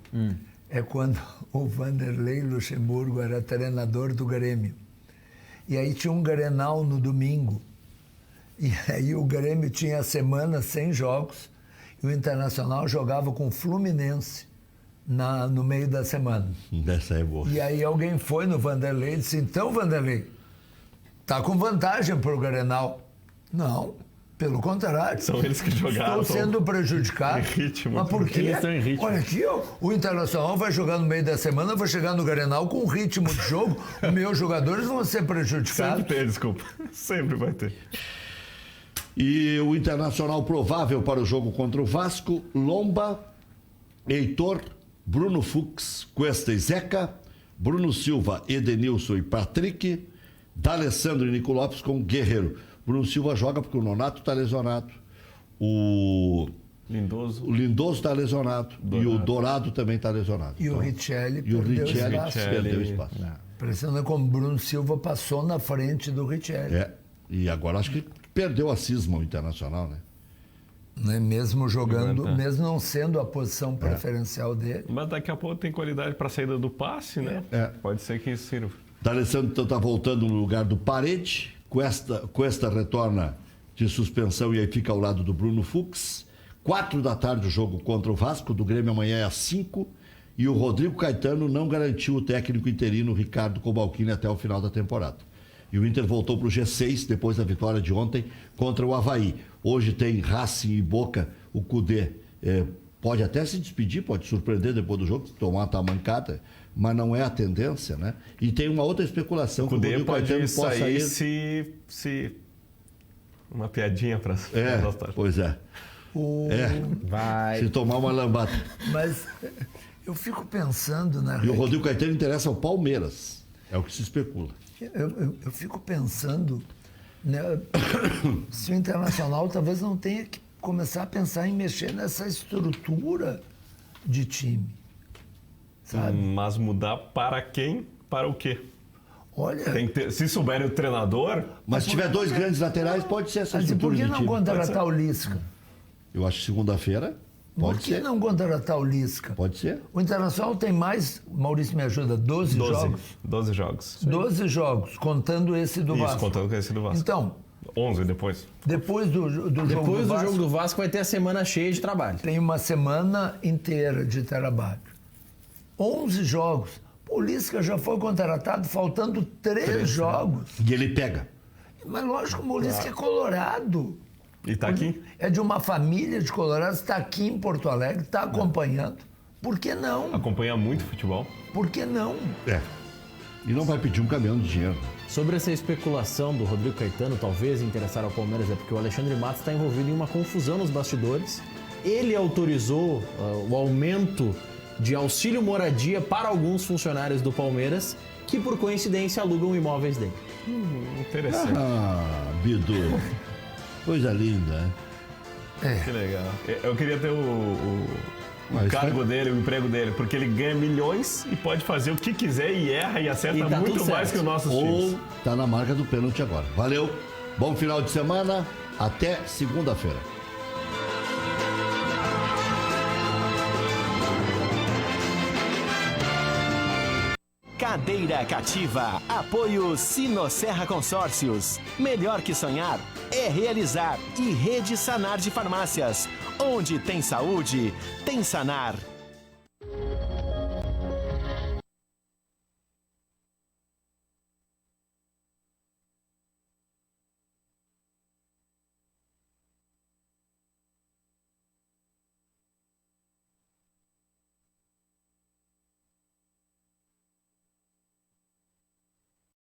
é quando o Vanderlei Luxemburgo era treinador do Grêmio. E aí tinha um Grenal no domingo. E aí o Grêmio tinha a semana sem jogos e o Internacional jogava com o Fluminense no meio da semana. Dessa é boa. E aí alguém foi no Vanderlei e disse, então, Vanderlei, tá com vantagem pro Grenal. Não, pelo contrário. São eles que jogaram. Estou sendo prejudicado. Em ritmo. Mas por quê? Eles estão em ritmo. Olha aqui, ó, o Internacional vai jogar no meio da semana, eu vou chegar no Grenal com ritmo de jogo, os meus jogadores vão ser prejudicados. Sempre tem, desculpa. Sempre vai ter. E o Internacional provável para o jogo contra o Vasco, Lomba, Heitor, Bruno Fux, Cuesta e Zeca, Bruno Silva, Edenilson e Patrick, D'Alessandro e Nico Lopes com Guerreiro. Bruno Silva joga porque o Nonato está lesionado. O Lindoso está lesionado. E o Dourado também está lesionado. E o Richelli perdeu espaço. Parecendo como o Bruno Silva passou na frente do Richelli. E agora acho que perdeu a cisma o Internacional, né? Né? Mesmo jogando, mesmo não sendo a posição preferencial dele. Mas daqui a pouco tem qualidade para a saída do passe, né? Pode ser que isso sirva. D'Alessandro então está voltando no lugar do Parede. Cuesta retorna de suspensão e aí fica ao lado do Bruno Fux. 4 da tarde o jogo contra o Vasco, do Grêmio amanhã é às 5. E o Rodrigo Caetano não garantiu o técnico interino Ricardo Cobalcini até o final da temporada. E o Inter voltou para o G6 depois da vitória de ontem contra o Avaí. Hoje tem Racing e Boca. O Cudê pode até se despedir, pode surpreender depois do jogo, tomar uma tamancada, mas não é a tendência, né? E tem uma outra especulação. O Cudê pode sair se... Uma piadinha para... Pois é. Vai. Se tomar uma lambada. Mas eu fico pensando... E o Rodrigo Caetano interessa ao Palmeiras. É o que se especula. Eu fico pensando, né, se o Internacional talvez não tenha que começar a pensar em mexer nessa estrutura de time, sabe? Mas mudar para quem, para o quê? Olha... se souber o treinador... Mas se tiver 2 grandes laterais, pode ser essa estrutura de time. Por que não contratar o Lisca? Eu acho que segunda-feira pode ser. Por que não contratar o Lisca? Pode ser. O Internacional tem mais, Maurício me ajuda, 12 jogos? 12 jogos. 12 jogos, contando esse do Vasco. Isso, contando esse do Vasco. Então... 11 depois. Depois do jogo do Vasco vai ter a semana cheia de trabalho. Tem uma semana inteira de trabalho. 11 jogos. O Lisca já foi contratado faltando 3 jogos. E ele pega. Mas lógico, o Lisca é colorado. E está aqui? É de uma família de colorados, está aqui em Porto Alegre, está acompanhando. Por que não? Acompanha muito futebol. Por que não? E não vai pedir um caminhão de dinheiro. Sobre essa especulação do Rodrigo Caetano talvez interessar ao Palmeiras, é porque o Alexandre Matos está envolvido em uma confusão nos bastidores. Ele autorizou o aumento de auxílio moradia para alguns funcionários do Palmeiras que, por coincidência, alugam imóveis dele. Interessante. Bidu. Coisa linda. Que legal. Eu queria ter o cargo dele, o emprego dele, porque ele ganha milhões e pode fazer o que quiser e erra e acerta tá muito mais que os nossos times. Ou tá na marca do pênalti agora. Valeu, bom final de semana, até segunda-feira. Cadeira Cativa. Apoio Sinosserra Consórcios. Melhor que sonhar é realizar. E Rede Sanar de Farmácias. Onde tem saúde, tem Sanar.